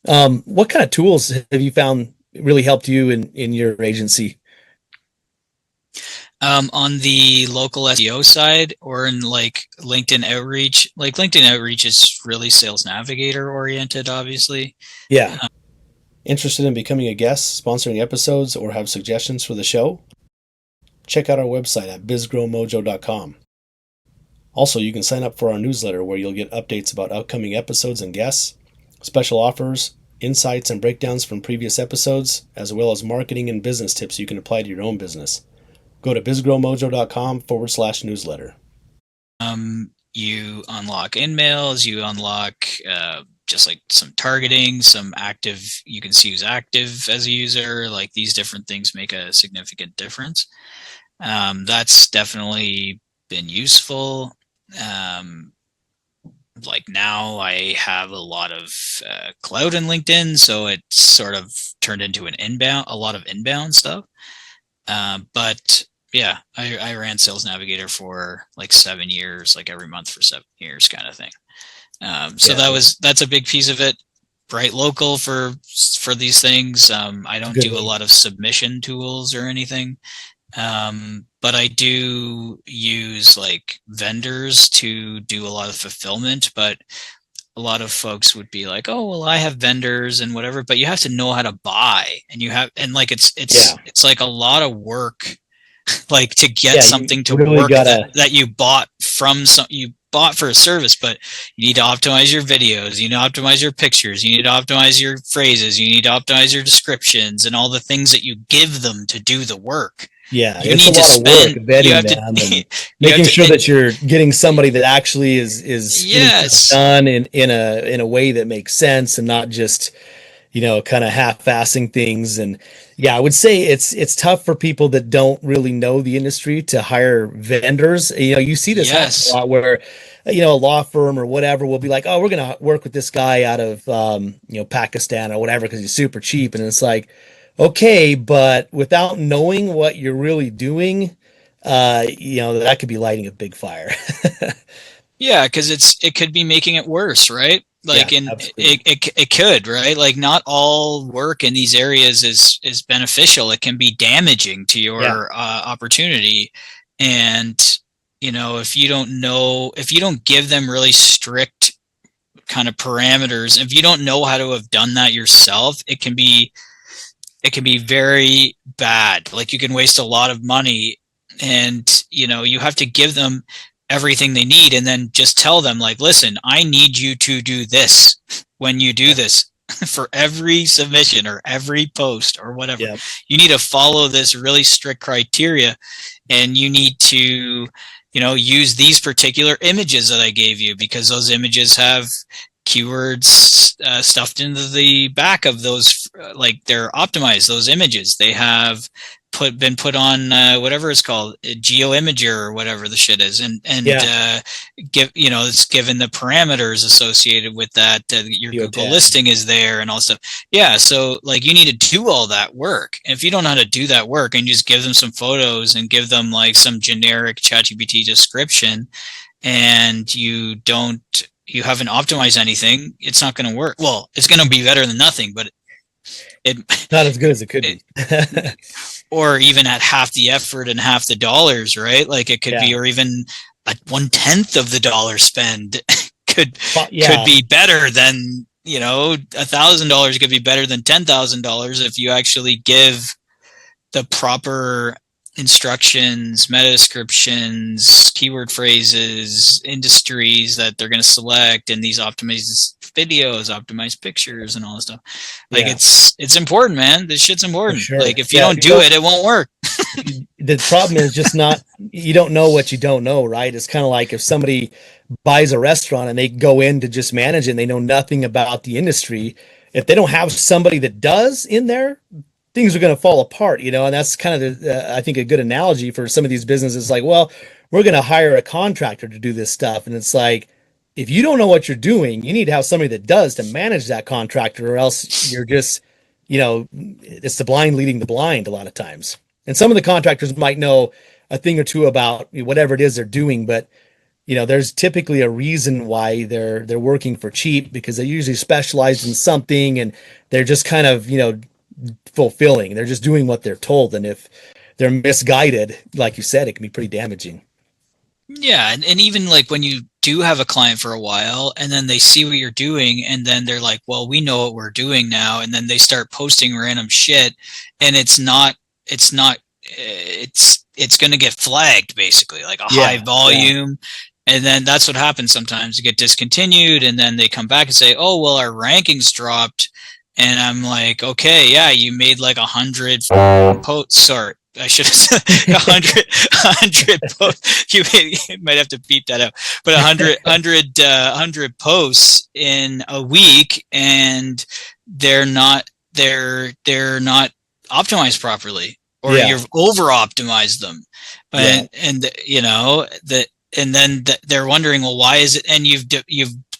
What kind of tools have you found really helped you in your agency? On the local SEO side, or in like LinkedIn outreach? Like LinkedIn outreach is really Sales Navigator oriented, obviously. Yeah. Interested in becoming a guest, sponsoring episodes, or have suggestions for the show? Check out our website at BizGrowMojo.com. Also, you can sign up for our newsletter where you'll get updates about upcoming episodes and guests, special offers, insights and breakdowns from previous episodes, as well as marketing and business tips you can apply to your own business. Go to bizgrowmojo.com/newsletter. You unlock in-mails, you unlock just like some targeting, some active, you can see who's active as a user. Like these different things make a significant difference. That's definitely been useful. Like now I have a lot of cloud in LinkedIn, so it's sort of turned into a lot of inbound stuff. But yeah, I ran Sales Navigator for like 7 years, like every month for 7 years kind of thing. So that's a big piece of it. Bright Local for these things. I don't do a lot of submission tools or anything. But I do use like vendors to do a lot of fulfillment, but a lot of folks would be like, oh, well, I have vendors and whatever, but you have to know how to buy, and like, it's like a lot of work, like to get something to really work that you bought for a service, but you need to optimize your videos, you need to optimize your pictures, you need to optimize your phrases, you need to optimize your descriptions and all the things that you give them to do the work. Yeah, it's a lot of work vetting them and making sure that you're getting somebody that actually is done in a way that makes sense and not just kind of half-assing things. And yeah, I would say it's tough for people that don't really know the industry to hire vendors. You see this happen a lot where a law firm or whatever will be like, oh, we're going to work with this guy out of Pakistan or whatever because he's super cheap, and it's like, okay, but without knowing what you're really doing, that could be lighting a big fire. Yeah, because it could be making it worse, right? Like, it could, right? Like, not all work in these areas is beneficial. It can be damaging to your opportunity. And if you don't give them really strict kind of parameters, if you don't know how to have done that yourself, it can be very bad. Like, you can waste a lot of money, and you have to give them everything they need, and then just tell them, like, listen, I need you to do this when you do this for every submission or every post or whatever. You need to follow this really strict criteria, and you need to use these particular images that I gave you, because those images have keywords stuffed into the back of those, like they're optimized. Those images, they have been put on whatever it's called, GeoImager or whatever the shit is, and it's given the parameters associated with that. Your Google listing is there and all stuff. Yeah, so like you need to do all that work. And if you don't know how to do that work and you just give them some photos and give them like some generic ChatGPT description, and you don't you haven't optimized anything, it's not going to work. Well, it's going to be better than nothing, but it Not as good as it could it, be. or even at half the effort and half the dollars, right? Like it could be, or even a 1/10 of the dollar spend could be better than, $1,000 could be better than $10,000 if you actually give the proper instructions, meta descriptions, keyword phrases, industries that they're going to select, and these optimized videos, optimized pictures, and all this stuff. Like it's important, man. This shit's important. Sure. Like if you don't do it, it won't work. The problem is just not, you don't know what you don't know, right? It's kind of like if somebody buys a restaurant and they go in to just manage it and they know nothing about the industry. If they don't have somebody that does in there, things are going to fall apart, and that's kind of I think a good analogy for some of these businesses. Like, well, we're going to hire a contractor to do this stuff. And it's like, if you don't know what you're doing, you need to have somebody that does to manage that contractor, or else you're just, it's the blind leading the blind a lot of times. And some of the contractors might know a thing or two about whatever it is they're doing, but there's typically a reason why they're working for cheap, because they usually specialize in something and they're just kind of, fulfilling. They're just doing what they're told. And if they're misguided, like you said, it can be pretty damaging. Yeah. And even like when you do have a client for a while and then they see what you're doing and then they're like, well, we know what we're doing now. And then they start posting random shit, and it's going to get flagged, basically, like a high volume. And then that's what happens sometimes. You get discontinued, and then they come back and say, oh, well, our rankings dropped. And I'm like, okay, yeah, you made like 100 posts. Sorry, I should have said 100 posts. You might have to beep that out. But 100 posts in a week, and they're not optimized properly, or you've over optimized them. And then they're wondering, well, why is it? And you've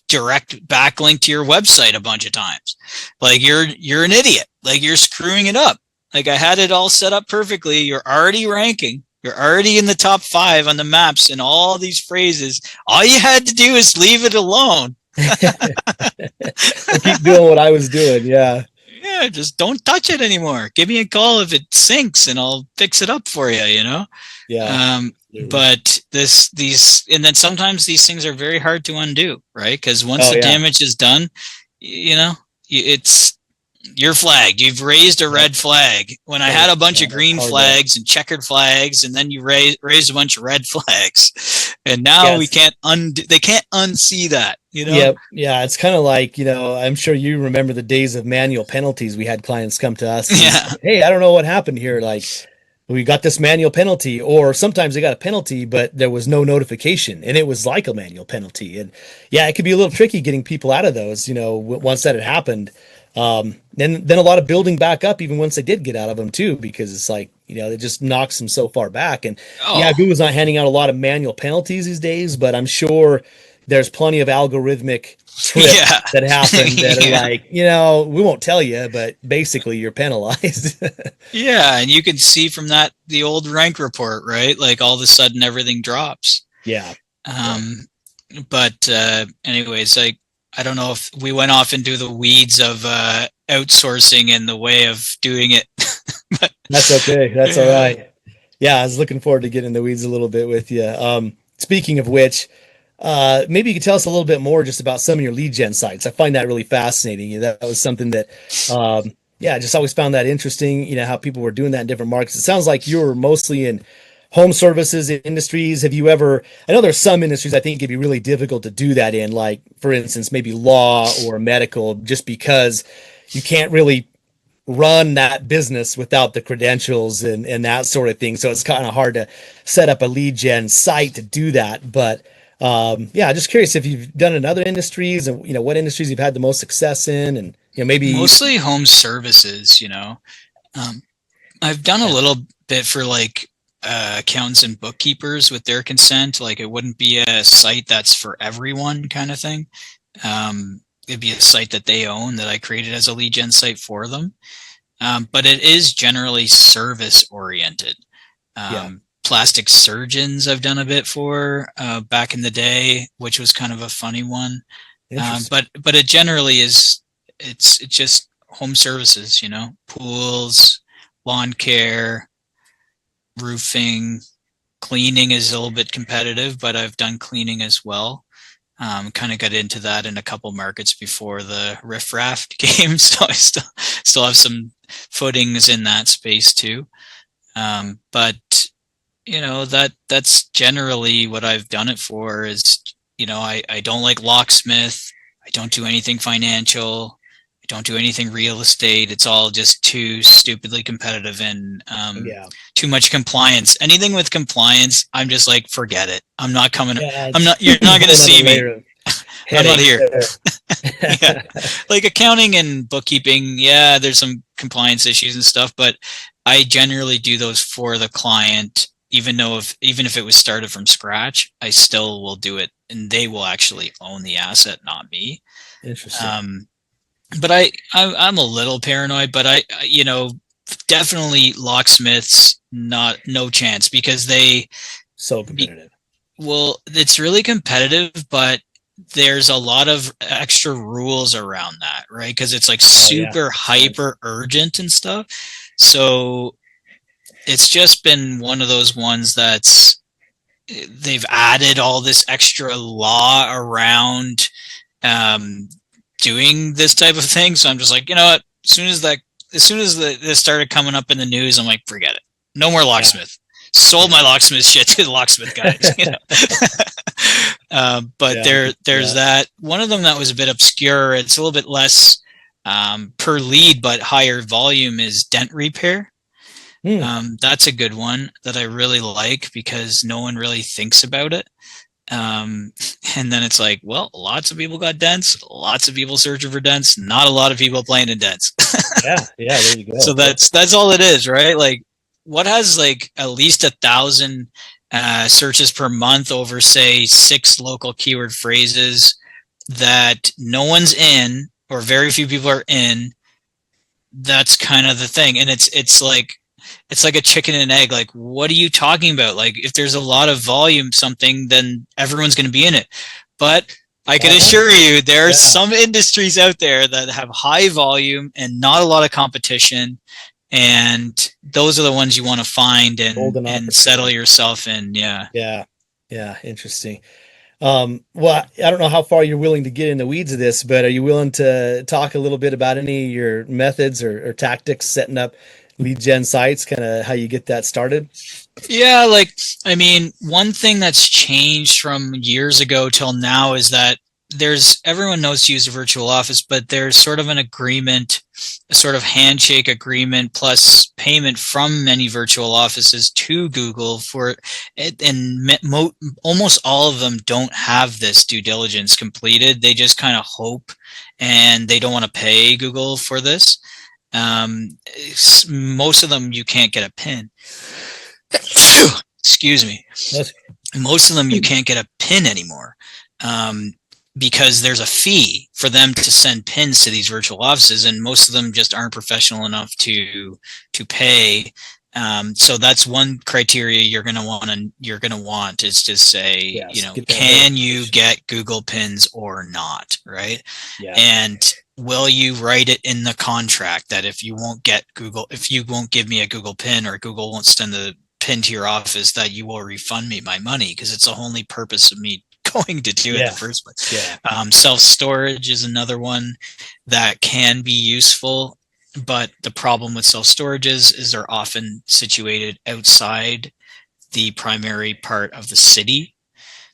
direct backlink to your website a bunch of times. Like you're an idiot. Like you're screwing it up. Like I had it all set up perfectly. You're already ranking. You're already in the top 5 on the maps and all these phrases. All you had to do is leave it alone. I keep doing what I was doing. Yeah. Yeah. Just don't touch it anymore. Give me a call if it sinks and I'll fix it up for you, Yeah. But and then sometimes these things are very hard to undo, right? Because once the damage is done, you're flagged. You've raised a red flag when I had a bunch of green flags and checkered flags, and then you raised a bunch of red flags, and now they can't unsee that. Yeah. It's kind of like, I'm sure you remember the days of manual penalties. We had clients come to us. And, hey, I don't know what happened here. Like, we got this manual penalty, or sometimes they got a penalty, but there was no notification, and it was like a manual penalty. And it could be a little tricky getting people out of those, once that had happened. Then a lot of building back up, even once they did get out of them too, because it's like, it just knocks them so far back. And Google's not handing out a lot of manual penalties these days, but I'm sure there's plenty of algorithmic trips that happen that are like, we won't tell you, but basically you're penalized. Yeah. And you can see from that, the old rank report, right? Like all of a sudden everything drops. Yeah. But anyways, I don't know if we went off into the weeds of outsourcing and the way of doing it. But that's okay. That's all right. Yeah. I was looking forward to getting in the weeds a little bit with you. Speaking of which, maybe you could tell us a little bit more just about some of your lead gen sites. I find that really fascinating. That was something that, I just always found that interesting, how people were doing that in different markets. It sounds like you were mostly in home services industries. Have you ever, I know there's some industries I think it'd be really difficult to do that in, like, for instance, maybe law or medical, just because you can't really run that business without the credentials and that sort of thing. So it's kind of hard to set up a lead gen site to do that. But just curious if you've done in other industries, and what industries you've had the most success in, and maybe mostly home services. I've done a little bit for like accountants and bookkeepers with their consent. Like it wouldn't be a site that's for everyone kind of thing. It'd be a site that they own that I created as a lead gen site for them. But it is generally service oriented. plastic surgeons I've done a bit for back in the day, which was kind of a funny one. But it generally is, it's just home services, pools, lawn care, roofing, cleaning is a little bit competitive, but I've done cleaning as well. Kind of got into that in a couple markets before the riffraff came, so I still have some footings in that space too. But that's generally what I've done it for. Is I don't like locksmith. I don't do anything financial. I don't do anything real estate. It's all just too stupidly competitive and too much compliance. Anything with compliance, I'm just like, forget it. I'm not coming. You're not going to see me. I'm not here. Yeah. Like accounting and bookkeeping, there's some compliance issues and stuff, but I generally do those for the client. Even if it was started from scratch, I still will do it, and they will actually own the asset, not me. Interesting. But I'm a little paranoid, but I definitely locksmiths, no chance, because they so competitive. Well, it's really competitive, but there's a lot of extra rules around that, right? Because it's like super hyper urgent and stuff. So it's just been one of those ones they've added all this extra law around doing this type of thing. So I'm just like, you know what? As soon as this started coming up in the news, I'm like, forget it. No more locksmith. Sold my locksmith shit to the locksmith guys. But there's that. One of them that was a bit obscure. It's a little bit less per lead, but higher volume is dent repair. That's a good one that I really like because no one really thinks about it. And then it's like, well, lots of people got dents, lots of people searching for dents, not a lot of people playing in dents. there you go. So that's all it is, right? Like, what has like at least 1,000 searches per month over, say, 6 local keyword phrases that no one's in or very few people are in? That's kind of the thing. And it's like a chicken and egg. Like, what are you talking about? Like, if there's a lot of volume something, then everyone's going to be in it. But I can assure you there are some industries out there that have high volume and not a lot of competition. And those are the ones you want to find and settle yourself in. Yeah. Interesting. Well, I don't know how far you're willing to get in the weeds of this, but are you willing to talk a little bit about any of your methods or tactics setting up lead gen sites, kind of how you get that started? Yeah, one thing that's changed from years ago till now is that everyone knows to use a virtual office, but there's sort of an agreement, a sort of handshake agreement plus payment from many virtual offices to Google for it. And almost all of them don't have this due diligence completed. They just kind of hope, and they don't want to pay Google for this. Most of them, you can't get a PIN. Excuse me. Most of them, you can't get a PIN anymore. Because there's a fee for them to send pins to these virtual offices, and most of them just aren't professional enough to pay. So that's one criteria you're going to want is to say, can you get Google pins or not, right? Yeah. And will you write it in the contract that if you won't give me a Google pin, or Google won't send the pin to your office, that you will refund me my money, because it's the only purpose of me going to do it in the first place. Self-storage is another one that can be useful, but the problem with self-storage is they're often situated outside the primary part of the city.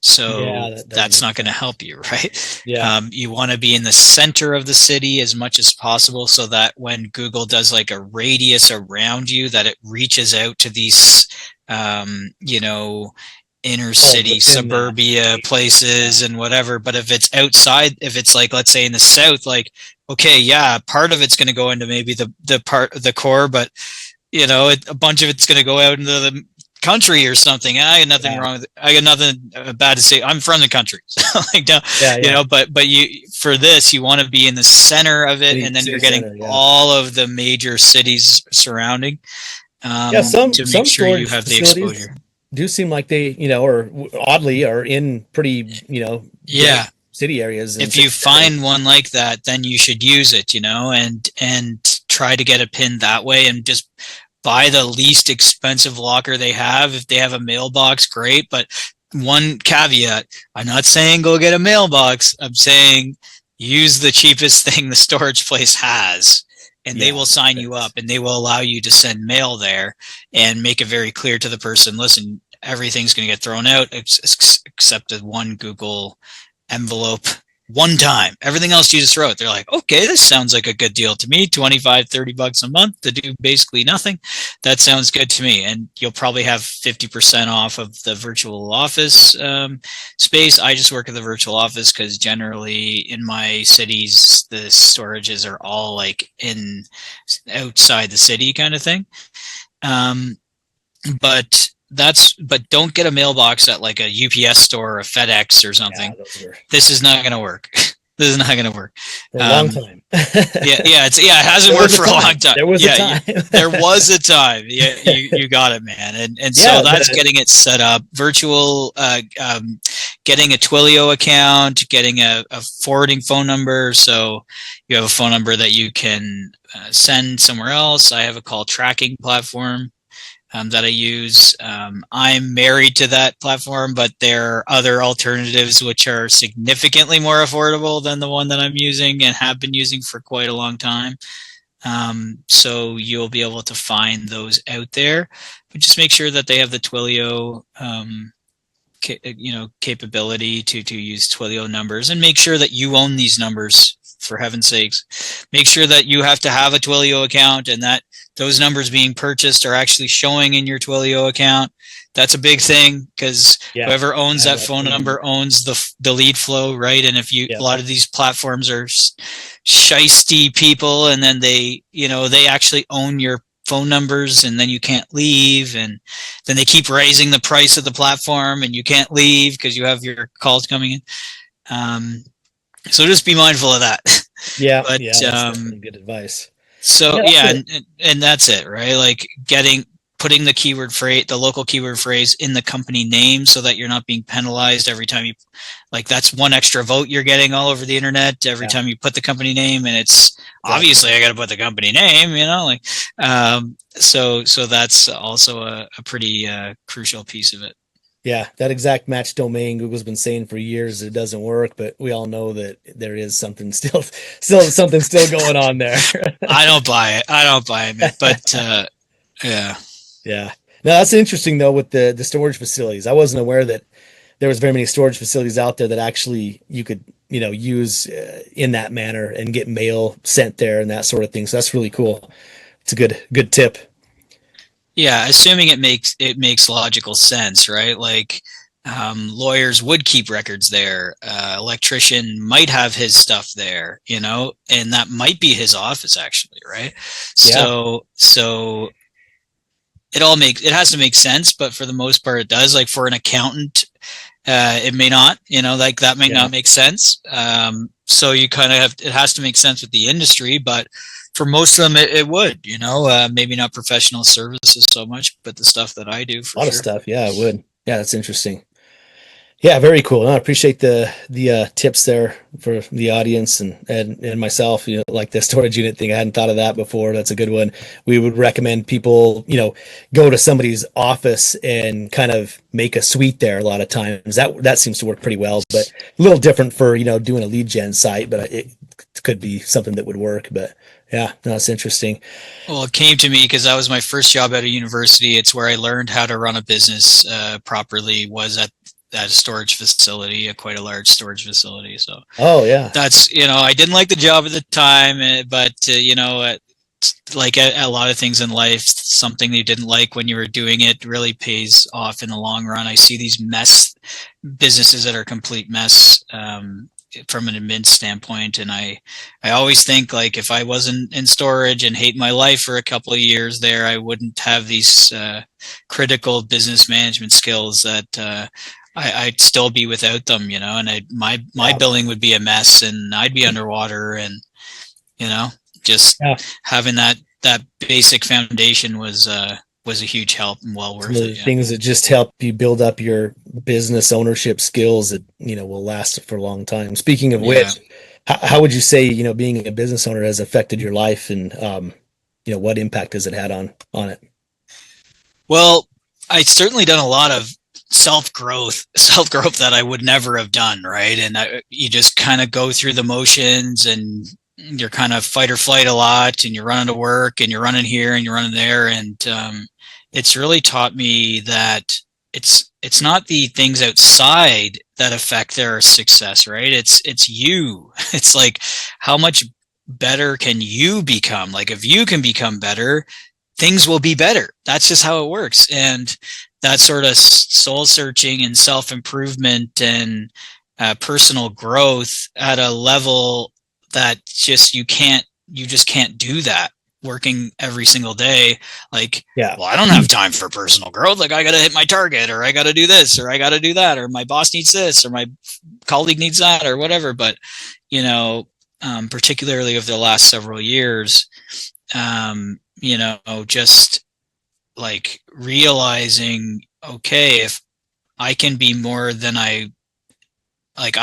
So that's not going to help you, right? You want to be in the center of the city as much as possible, so that when Google does like a radius around you, that it reaches out to these, inner city suburbia places and whatever. But if it's outside, if it's like, let's say in the south, like, okay, part of it's going to go into maybe the core, but a bunch of it's going to go out into the country or something. I got nothing wrong with it. I got nothing bad to say. I'm from the country. So but for this, you want to be in the center of it, and then you're getting all of the major cities surrounding. To make sure you have the exposure. do seem like they, or oddly are in pretty, Yeah. city areas. And If you find one like that, then you should use it, and try to get a pin that way, and just buy the least expensive locker they have. If they have a mailbox, great. But one caveat, I'm not saying go get a mailbox. I'm saying use the cheapest thing the storage place has, and they will sign you up, and they will allow you to send mail there, and make it very clear to the person, listen, everything's going to get thrown out except the one Google envelope one time. Everything else you just wrote. They're like, okay, this sounds like a good deal to me. 25, $30 a month to do basically nothing. That sounds good to me. And you'll probably have 50% off of the virtual office space. I just work at the virtual office because generally in my cities, the storages are all like outside the city kind of thing. But don't get a mailbox at like a UPS store or a FedEx or something. This is not going to work. This is not going to work. For a long time. It hasn't worked for a long time. There was a time. There was a time. Yeah, you got it, man. And so that's getting it set up. Virtual, getting a Twilio account, getting a forwarding phone number. So you have a phone number that you can send somewhere else. I have a call tracking platform that I use. I'm married to that platform, but there are other alternatives which are significantly more affordable than the one that I'm using and have been using for quite a long time. So you'll be able to find those out there, but just make sure that they have the Twilio, capability to use Twilio numbers, and make sure that you own these numbers, for heaven's sakes. Make sure that you have to have a Twilio account, and that those numbers being purchased are actually showing in your Twilio account. That's a big thing, because whoever owns that phone number owns the lead flow, right? And if a lot of these platforms are shisty people, and then they actually own your phone numbers, and then you can't leave, and then they keep raising the price of the platform, and you can't leave because you have your calls coming in. So just be mindful of that. But that's good advice. So and that's it, right? Like putting the local keyword phrase in the company name, so that you're not being penalized every time that's one extra vote you're getting all over the internet every time you put the company name, and it's obviously I got to put the company name, so that's also a pretty crucial piece of it. Yeah, that exact match domain Google's been saying for years it doesn't work, but we all know that there is something still going on there. I don't buy it, man. But yeah. No, that's interesting though with the storage facilities. I wasn't aware that there was very many storage facilities out there that actually you could use in that manner and get mail sent there and that sort of thing. So that's really cool. It's a good tip. Yeah, assuming it makes logical sense, right? Like lawyers would keep records there. Electrician might have his stuff there, and that might be his office actually, right? So it has to make sense, but for the most part it does. Like for an accountant, it may not, that might not make sense. So you kind of it has to make sense with the industry, but for most of them, it would, maybe not professional services so much, but the stuff that I do, for a lot of stuff. Yeah, it would. Yeah, that's interesting. Yeah, very cool. I appreciate the tips there for the audience and myself. Like the storage unit thing, I hadn't thought of that before. That's a good one. We would recommend people, go to somebody's office and kind of make a suite there. A lot of times that seems to work pretty well, but a little different for doing a lead gen site. But it could be something that would work. But yeah, no, it's interesting. Well, it came to me because that was my first job out of university. It's where I learned how to run a business properly, was at a storage facility, quite a large storage facility. So, that's, I didn't like the job at the time, but, like a lot of things in life, something you didn't like when you were doing it really pays off in the long run. I see these businesses that are complete mess, from an admin standpoint. And I always think, like, if I wasn't in storage and hate my life for a couple of years there, I wouldn't have these critical business management skills that I'd still be without them, and my billing would be a mess, and I'd be underwater, and just having that basic foundation was was a huge help and well Some worth of it. the Yeah. things that just help you build up your business ownership skills that, will last for a long time. Speaking of Yeah. which, how would you say, being a business owner has affected your life, and, what impact has it had on it? Well, I certainly done a lot of self growth that I would never have done, right? And you just kind of go through the motions, and you're kind of fight or flight a lot, and you're running to work, and you're running here, and you're running there, and it's really taught me that it's not the things outside that affect their success, right? It's you. It's like, how much better can you become? Like, if you can become better, things will be better. That's just how it works. And that sort of soul searching and self improvement and personal growth at a level that you just can't do that working every single day. Like, Yeah. well, I don't have time for personal growth. Like, I got to hit my target, or I got to do this, or I got to do that, or my boss needs this, or my colleague needs that, or whatever. But, particularly over the last several years, just like realizing, okay, if I can be more than I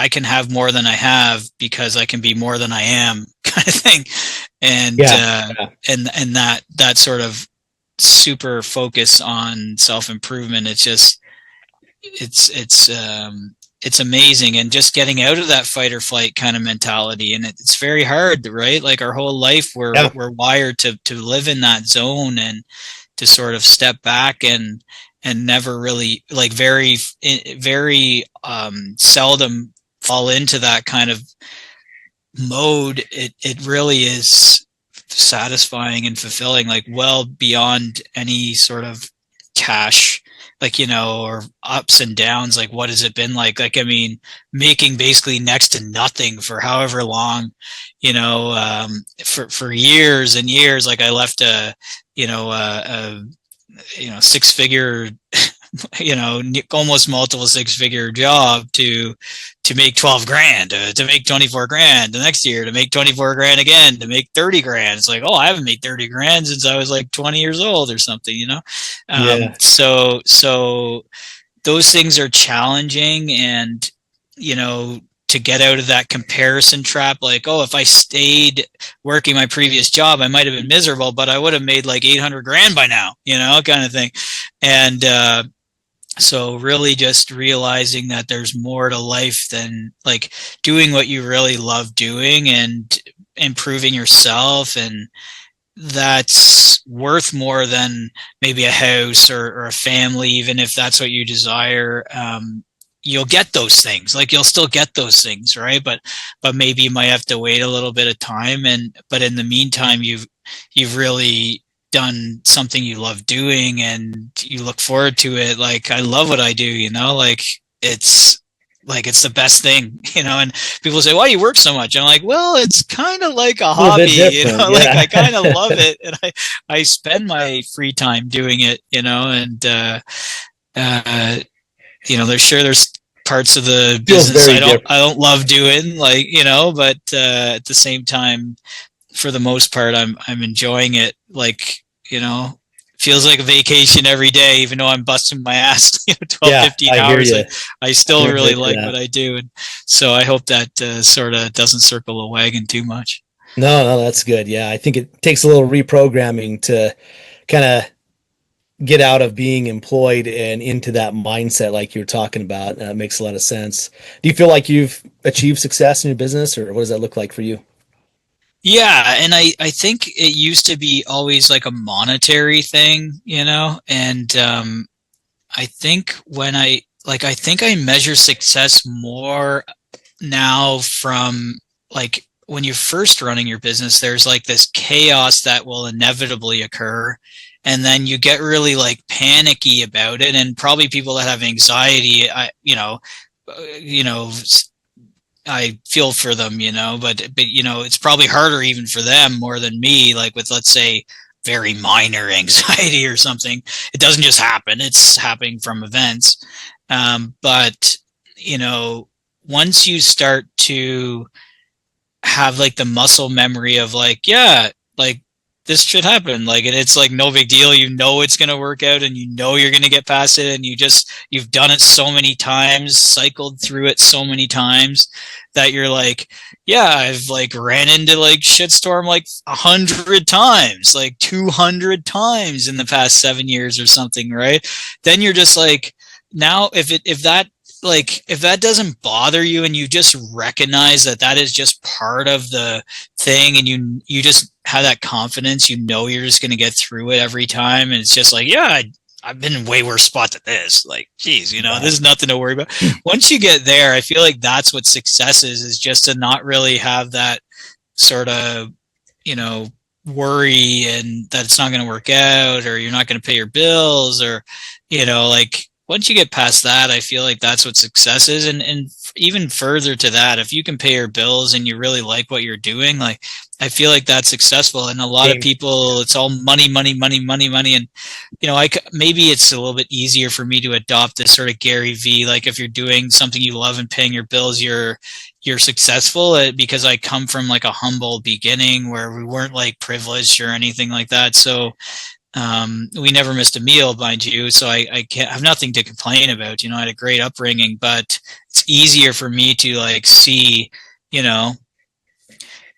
can have more than I have, because I can be more than I am, kind of thing. And, Yeah. and that sort of super focus on self-improvement, it's amazing. And just getting out of that fight or flight kind of mentality. And it's very hard, right? Like, our whole life, we're wired to live in that zone, and to sort of step back and never really, like, very, very seldom fall into that kind of mode. It really is satisfying and fulfilling, like, well beyond any sort of cash, like, or ups and downs. Like, what has it been like, I mean, making basically next to nothing for however long, for years and years. Like, I left a 6-figure, almost multiple 6-figure job to make 12 grand, to make 24 grand the next year, to make 24 grand again, to make 30 grand. It's like, oh, I haven't made 30 grand since I was like 20 years old or something, Yeah. So those things are challenging. And, to get out of that comparison trap, like, oh, if I stayed working my previous job, I might have been miserable, but I would have made like 800 grand by now, kind of thing. And, so really just realizing that there's more to life than like doing what you really love doing and improving yourself. And that's worth more than maybe a house or a family, even if that's what you desire. You'll get those things, like, you'll still get those things, right? But maybe you might have to wait a little bit of time. But in the meantime, you've really done something you love doing, and you look forward to it. Like, I love what I do, like, it's the best thing, and people say, why do you work so much? I'm like, well, it's kind of like a hobby, Yeah. like, I kind of love it, and I spend my free time doing it, and there's parts of the business I don't love doing, like, but at the same time, for the most part, I'm enjoying it. Like, feels like a vacation every day, even though I'm busting my ass 12, 15 hours. I still really like what I do. And so I hope that sort of doesn't circle the wagon too much. No, that's good. Yeah, I think it takes a little reprogramming to kind of get out of being employed and into that mindset like you're talking about. That makes a lot of sense. Do you feel like you've achieved success in your business, or what does that look like for you? Yeah, and I think it used to be always like a monetary thing, and I think I think I measure success more now from, like, when you're first running your business, there's like this chaos that will inevitably occur. And then you get really like panicky about it. And probably people that have anxiety, I feel for them, but it's probably harder even for them more than me, like with, let's say, very minor anxiety or something. It doesn't just happen. It's happening from events. But once you start to have like the muscle memory of like, yeah, like this should happen. Like, and it's like no big deal. You know it's going to work out, and you know you're going to get past it, and you've done it so many times, cycled through it so many times that you're like, yeah, I've like ran into like shitstorm like 100 times, like 200 times in the past 7 years or something, right? Then you're just like, now if that doesn't bother you, and you just recognize that that is just part of the thing, and you just have that confidence, you know you're just going to get through it every time, and it's just like, yeah, I've been in way worse spot than this. Like, geez, this is nothing to worry about. Once you get there, I feel like that's what success is just to not really have that sort of, worry, and that it's not going to work out, or you're not going to pay your bills, or, like, once you get past that, I feel like that's what success is. And even further to that, if you can pay your bills and you really like what you're doing, like, I feel like that's successful. And a lot of people, it's all money, money, money, money, money. And, maybe it's a little bit easier for me to adopt this sort of Gary V, like, if you're doing something you love and paying your bills, you're successful, because I come from like a humble beginning where we weren't like privileged or anything like that. So, we never missed a meal, mind you, so I can't have nothing to complain about. I had a great upbringing, but it's easier for me to like see,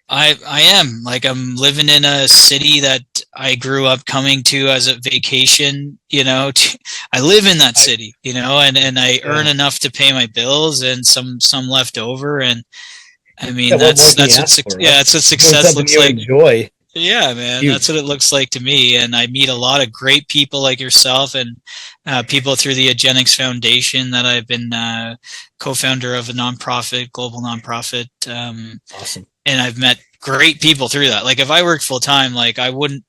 I am like, I'm living in a city that I grew up coming to as a vacation, I live in that city, and I earn enough to pay my bills and some left over. And I mean, that's what success looks like. Enjoy. Yeah, man, that's what it looks like to me. And I meet a lot of great people like yourself, and people through the Agentic Foundation that I've been co-founder of a global nonprofit. Awesome. And I've met great people through that. Like, if I worked full time, like, I wouldn't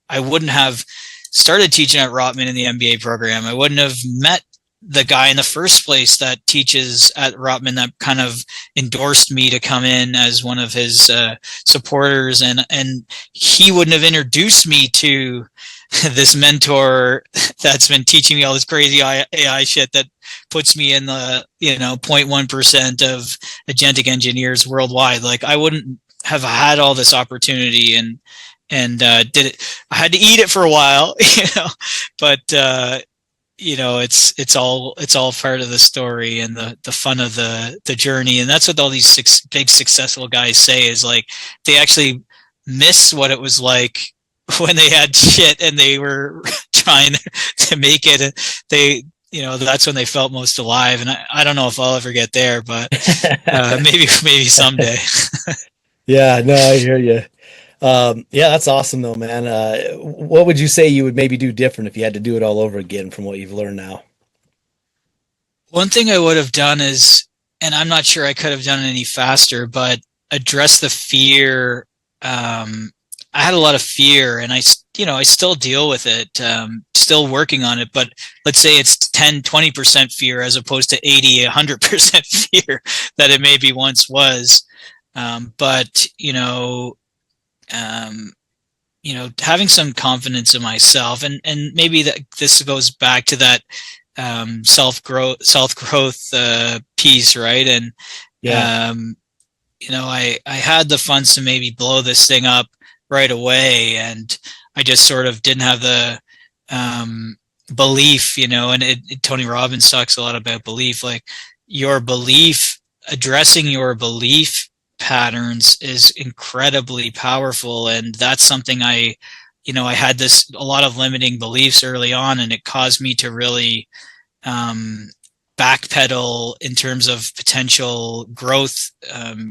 have started teaching at Rotman in the MBA program. I wouldn't have met the guy in the first place that teaches at Rotman that kind of endorsed me to come in as one of his supporters, and he wouldn't have introduced me to this mentor that's been teaching me all this crazy AI shit that puts me in the 0.1% of agentic engineers worldwide. Like, I wouldn't have had all this opportunity, and did it. I had to eat it for a while, but it's all part of the story and the fun of the journey. And that's what all these big successful guys say, is like, they actually miss what it was like when they had shit and they were trying to make it. They, that's when they felt most alive. And I don't know if I'll ever get there, but maybe someday. Yeah, no, I hear you. Yeah, that's awesome though, man. What would you say you would maybe do different if you had to do it all over again from what you've learned now? One thing I would have done is, and I'm not sure I could have done it any faster, but address the fear. I had a lot of fear, and I still deal with it, still working on it, but let's say it's 10, 20% fear as opposed to 80, 100% fear that it maybe once was. But having some confidence in myself, and maybe this goes back to that self growth piece, right? And I had the funds to maybe blow this thing up right away, and I just sort of didn't have the belief, and Tony Robbins talks a lot about belief. Like, your belief, addressing your belief patterns is incredibly powerful, and that's something I had a lot of limiting beliefs early on, and it caused me to really backpedal in terms of potential growth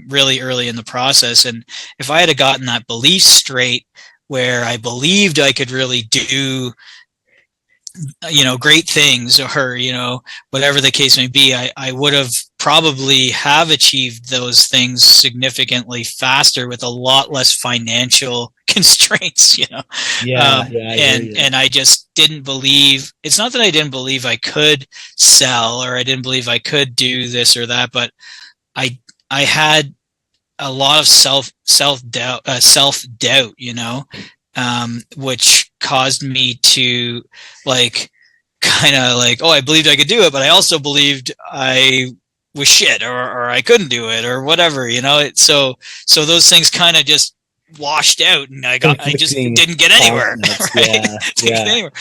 really early in the process. And if I had gotten that belief straight, where I believed I could really do great things, or whatever the case may be, I would have probably have achieved those things significantly faster with a lot less financial constraints, and I just didn't believe. It's not that I didn't believe I could sell, or I didn't believe I could do this or that, but I had a lot of self doubt, which caused me to I believed I could do it, but I also believed I was shit, or I couldn't do it, or whatever, So those things kind of just washed out, and I just Conflicting didn't get anywhere. concepts. Right? Yeah, Didn't get yeah, anywhere.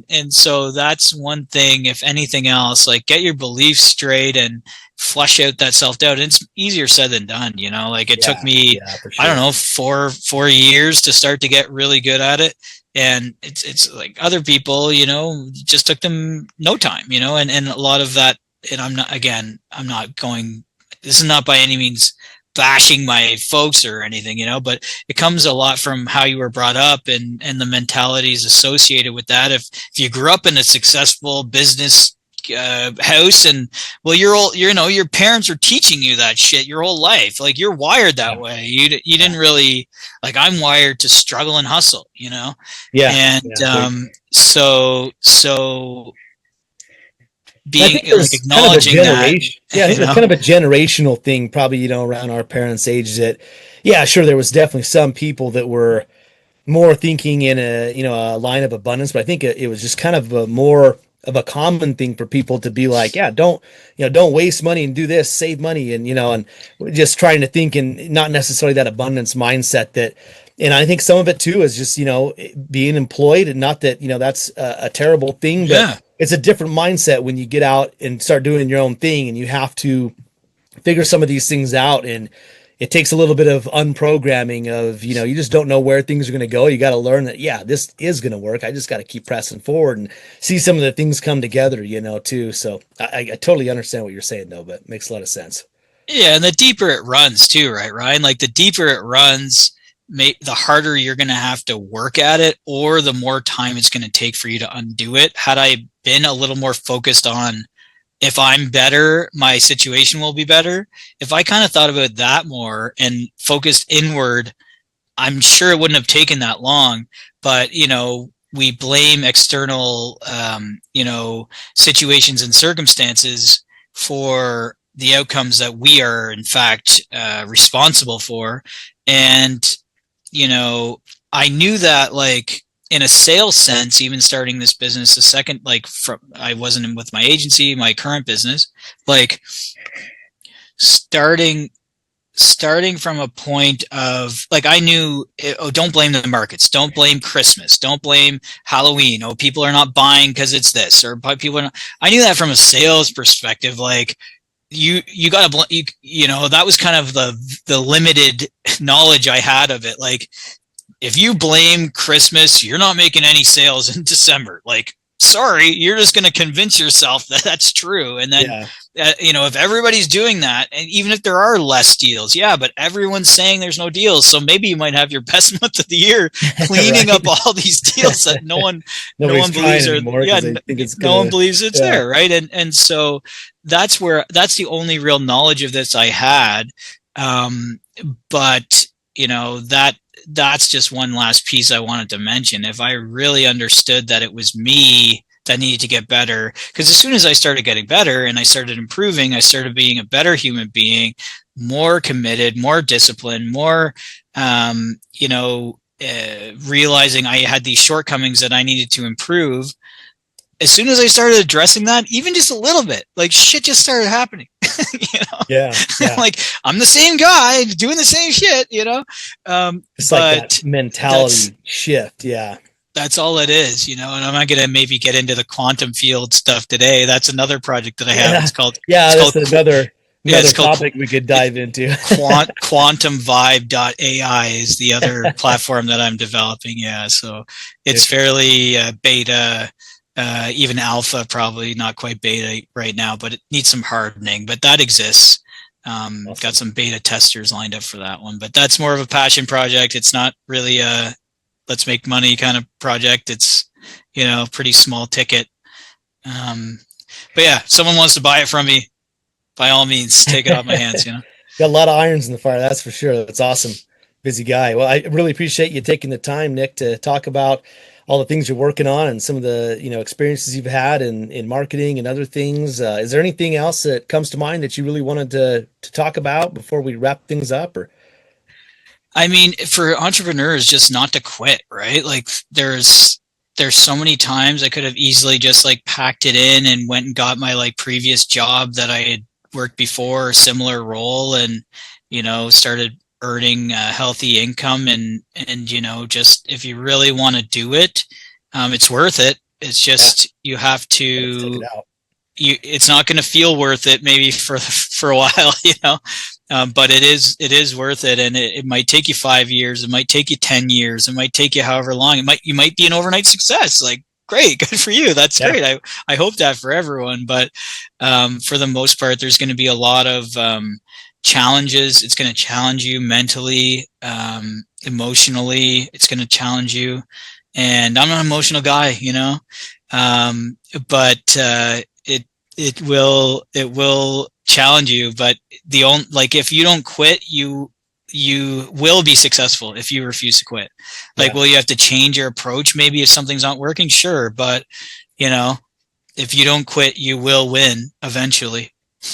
And so that's one thing. If anything else, like get your beliefs straight and flush out that self-doubt. And it's easier said than done, like it took me, yeah, for I don't sure. know, four years to start to get really good at it. And it's like other people, just took them no time, and a lot of that. And I'm not going, this is not by any means bashing my folks or anything, but it comes a lot from how you were brought up and the mentalities associated with that. If you grew up in a successful business house, and well, your parents are teaching you that shit your whole life, like you're wired that way. You didn't really, like, I'm wired to struggle and hustle, Yeah, and yeah. So I being think like there's kind of a acknowledging that, generation. Yeah, I think there's kind of a generational thing, probably, around our parents' age. That, yeah, sure, there was definitely some people that were more thinking in a line of abundance, but I think it was just kind of a more of a common thing for people to be like, yeah, don't waste money and do this, save money, and just trying to think in not necessarily that abundance mindset that. And I think some of it too is just, being employed, and not that, that's a terrible thing, but yeah. it's a different mindset when you get out and start doing your own thing, and you have to figure some of these things out. And it takes a little bit of unprogramming of, you just don't know where things are going to go. You got to learn that, yeah, this is going to work. I just got to keep pressing forward and see some of the things come together, too. So I totally understand what you're saying, though, but it makes a lot of sense. Yeah, and the deeper it runs too, right, Ryan? Like the deeper it runs, the harder you're going to have to work at it, or the more time it's going to take for you to undo it. Had I been a little more focused on, if I'm better, my situation will be better. If I kind of thought about that more and focused inward, I'm sure it wouldn't have taken that long. But, we blame external, situations and circumstances for the outcomes that we are, in fact, responsible for. And, I knew that, like, in a sales sense, even starting this business, the second, like, I wasn't with my agency, my current business, like starting from a point of, like, I knew, don't blame the markets, don't blame Christmas, don't blame Halloween. Oh, people are not buying because it's this, or people are not. I knew that from a sales perspective, like, you got to, that was kind of the limited knowledge I had of it. Like, if you blame Christmas, you're not making any sales in December. Like, sorry, you're just going to convince yourself that that's true. And then, if everybody's doing that, and even if there are less deals, but everyone's saying there's no deals. So maybe you might have your best month of the year cleaning up all these deals that no one believes are, anymore, no one believes it's there. Right. And so that's the only real knowledge of this I had. But that's just one last piece I wanted to mention. If I really understood that it was me that needed to get better, because as soon as I started getting better and I started improving, I started being a better human being, more committed, more disciplined, more, realizing I had these shortcomings that I needed to improve. As soon as I started addressing that, even just a little bit, like, shit just started happening. Yeah. Like, I'm the same guy doing the same shit, It's like that mentality shift. Yeah. That's all it is, and I'm not going to maybe get into the quantum field stuff today. That's another project that I have. It's called, another topic we could dive into. quantumvibe.ai is the other platform that I'm developing. Yeah. So it's fairly beta, even alpha, probably not quite beta right now, but it needs some hardening, but that exists. Awesome. Got some beta testers lined up for that one, but that's more of a passion project. It's not really a let's make money kind of project. It's, pretty small ticket. But yeah, someone wants to buy it from me, by all means, take it off my hands, Got a lot of irons in the fire. That's for sure. That's awesome. Busy guy. Well, I really appreciate you taking the time, Nick, to talk about all the things you're working on and some of the, experiences you've had in marketing and other things. Is there anything else that comes to mind that you really wanted to talk about before we wrap things up? Or, I mean, for entrepreneurs, just not to quit, right? Like, there's so many times I could have easily just, like, packed it in and went and got my, like, previous job that I had worked before, a similar role, and, started earning a healthy income, and just if you really want to do it, it's worth it. It's just you have Let's take to. it out. It's not going to feel worth it maybe for a while, but it is worth it, and it might take you 5 years, it might take you 10 years, it might take you however long. You might be an overnight success. Like, great, good for you. That's great. I hope that for everyone, but for the most part, there's going to be a lot of challenges. It's going to challenge you mentally, emotionally. It's going to challenge you, and I'm an emotional guy, but it will challenge you. But if you don't quit, you will be successful if you refuse to quit. Will you have to change your approach maybe if something's not working? Sure. But if you don't quit, you will win eventually.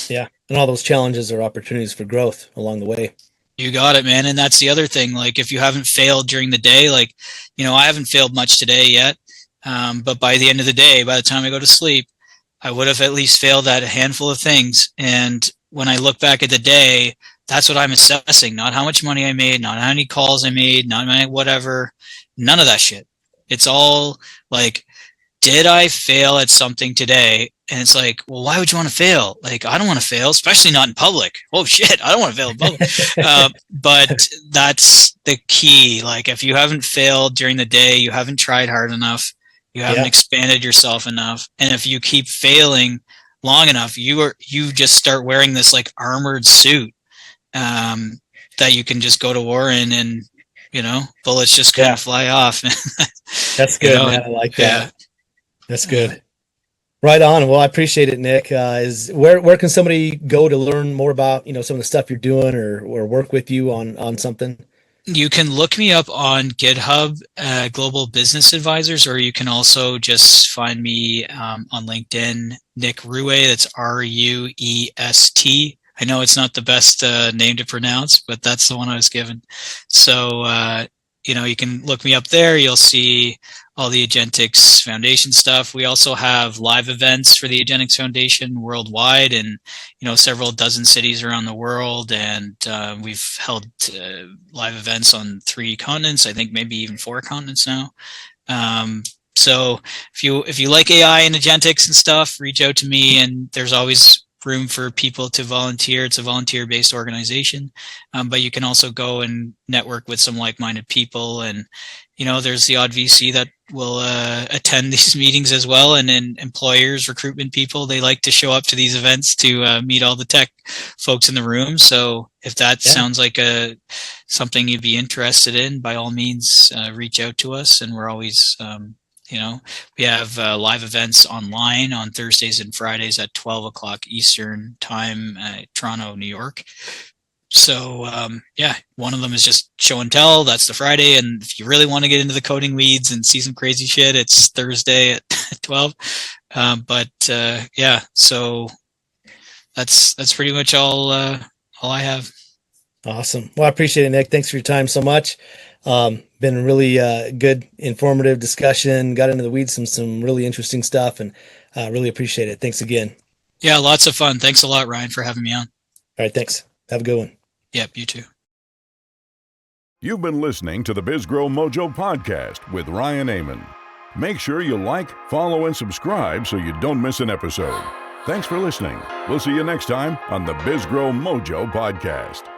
Yeah. And all those challenges are opportunities for growth along the way. You got it, man. And that's the other thing. Like, if you haven't failed during the day, I haven't failed much today yet. But by the end of the day, by the time I go to sleep, I would have at least failed at a handful of things. And when I look back at the day, that's what I'm assessing, not how much money I made, not how many calls I made, not my whatever, none of that shit. It's all like, did I fail at something today? And it's like, well, why would you want to fail? Like, I don't want to fail, especially not in public. Oh shit, I don't want to fail in public. But that's the key. Like, if you haven't failed during the day, you haven't tried hard enough, you haven't expanded yourself enough. And if you keep failing long enough, you just start wearing this like armored suit that you can just go to war in, and bullets just kind of fly off. That's good, man. I like that. That's good. Right on. Well, I appreciate it, Nick. Where can somebody go to learn more about some of the stuff you're doing, or work with you on something? You can look me up on GitHub, Global Business Advisors, or you can also just find me on LinkedIn, Nick Ruest. That's Ruest. I know it's not the best name to pronounce, but that's the one I was given. So, you can look me up there. You'll see all the Agentic's Foundation stuff. We also have live events for the Agentic's Foundation worldwide, and several dozen cities around the world. And we've held live events on 3 continents. I think maybe even 4 continents now. So if you like AI and Agentics and stuff, reach out to me. And there's always room for people to volunteer. It's a volunteer-based organization, but you can also go and network with some like-minded people. And there's the odd VC that will attend these meetings as well, and then employers, recruitment people, they like to show up to these events to meet all the tech folks in the room. So if that sounds like something you'd be interested in, by all means, reach out to us. And we're always we have live events online on Thursdays and Fridays at 12 o'clock Eastern time, Toronto, New York. So, one of them is just show and tell. That's the Friday. And if you really want to get into the coding weeds and see some crazy shit, it's Thursday at 12. So that's pretty much all I have. Awesome. Well, I appreciate it, Nick. Thanks for your time so much. Been a really good, informative discussion. Got into the weeds, some really interesting stuff, and really appreciate it. Thanks again. Yeah, lots of fun. Thanks a lot, Ryan, for having me on. All right, thanks. Have a good one. Yep, you too. You've been listening to the BizGrowMojo podcast with Ryan Amon. Make sure you like, follow, and subscribe so you don't miss an episode. Thanks for listening. We'll see you next time on the BizGrowMojo podcast.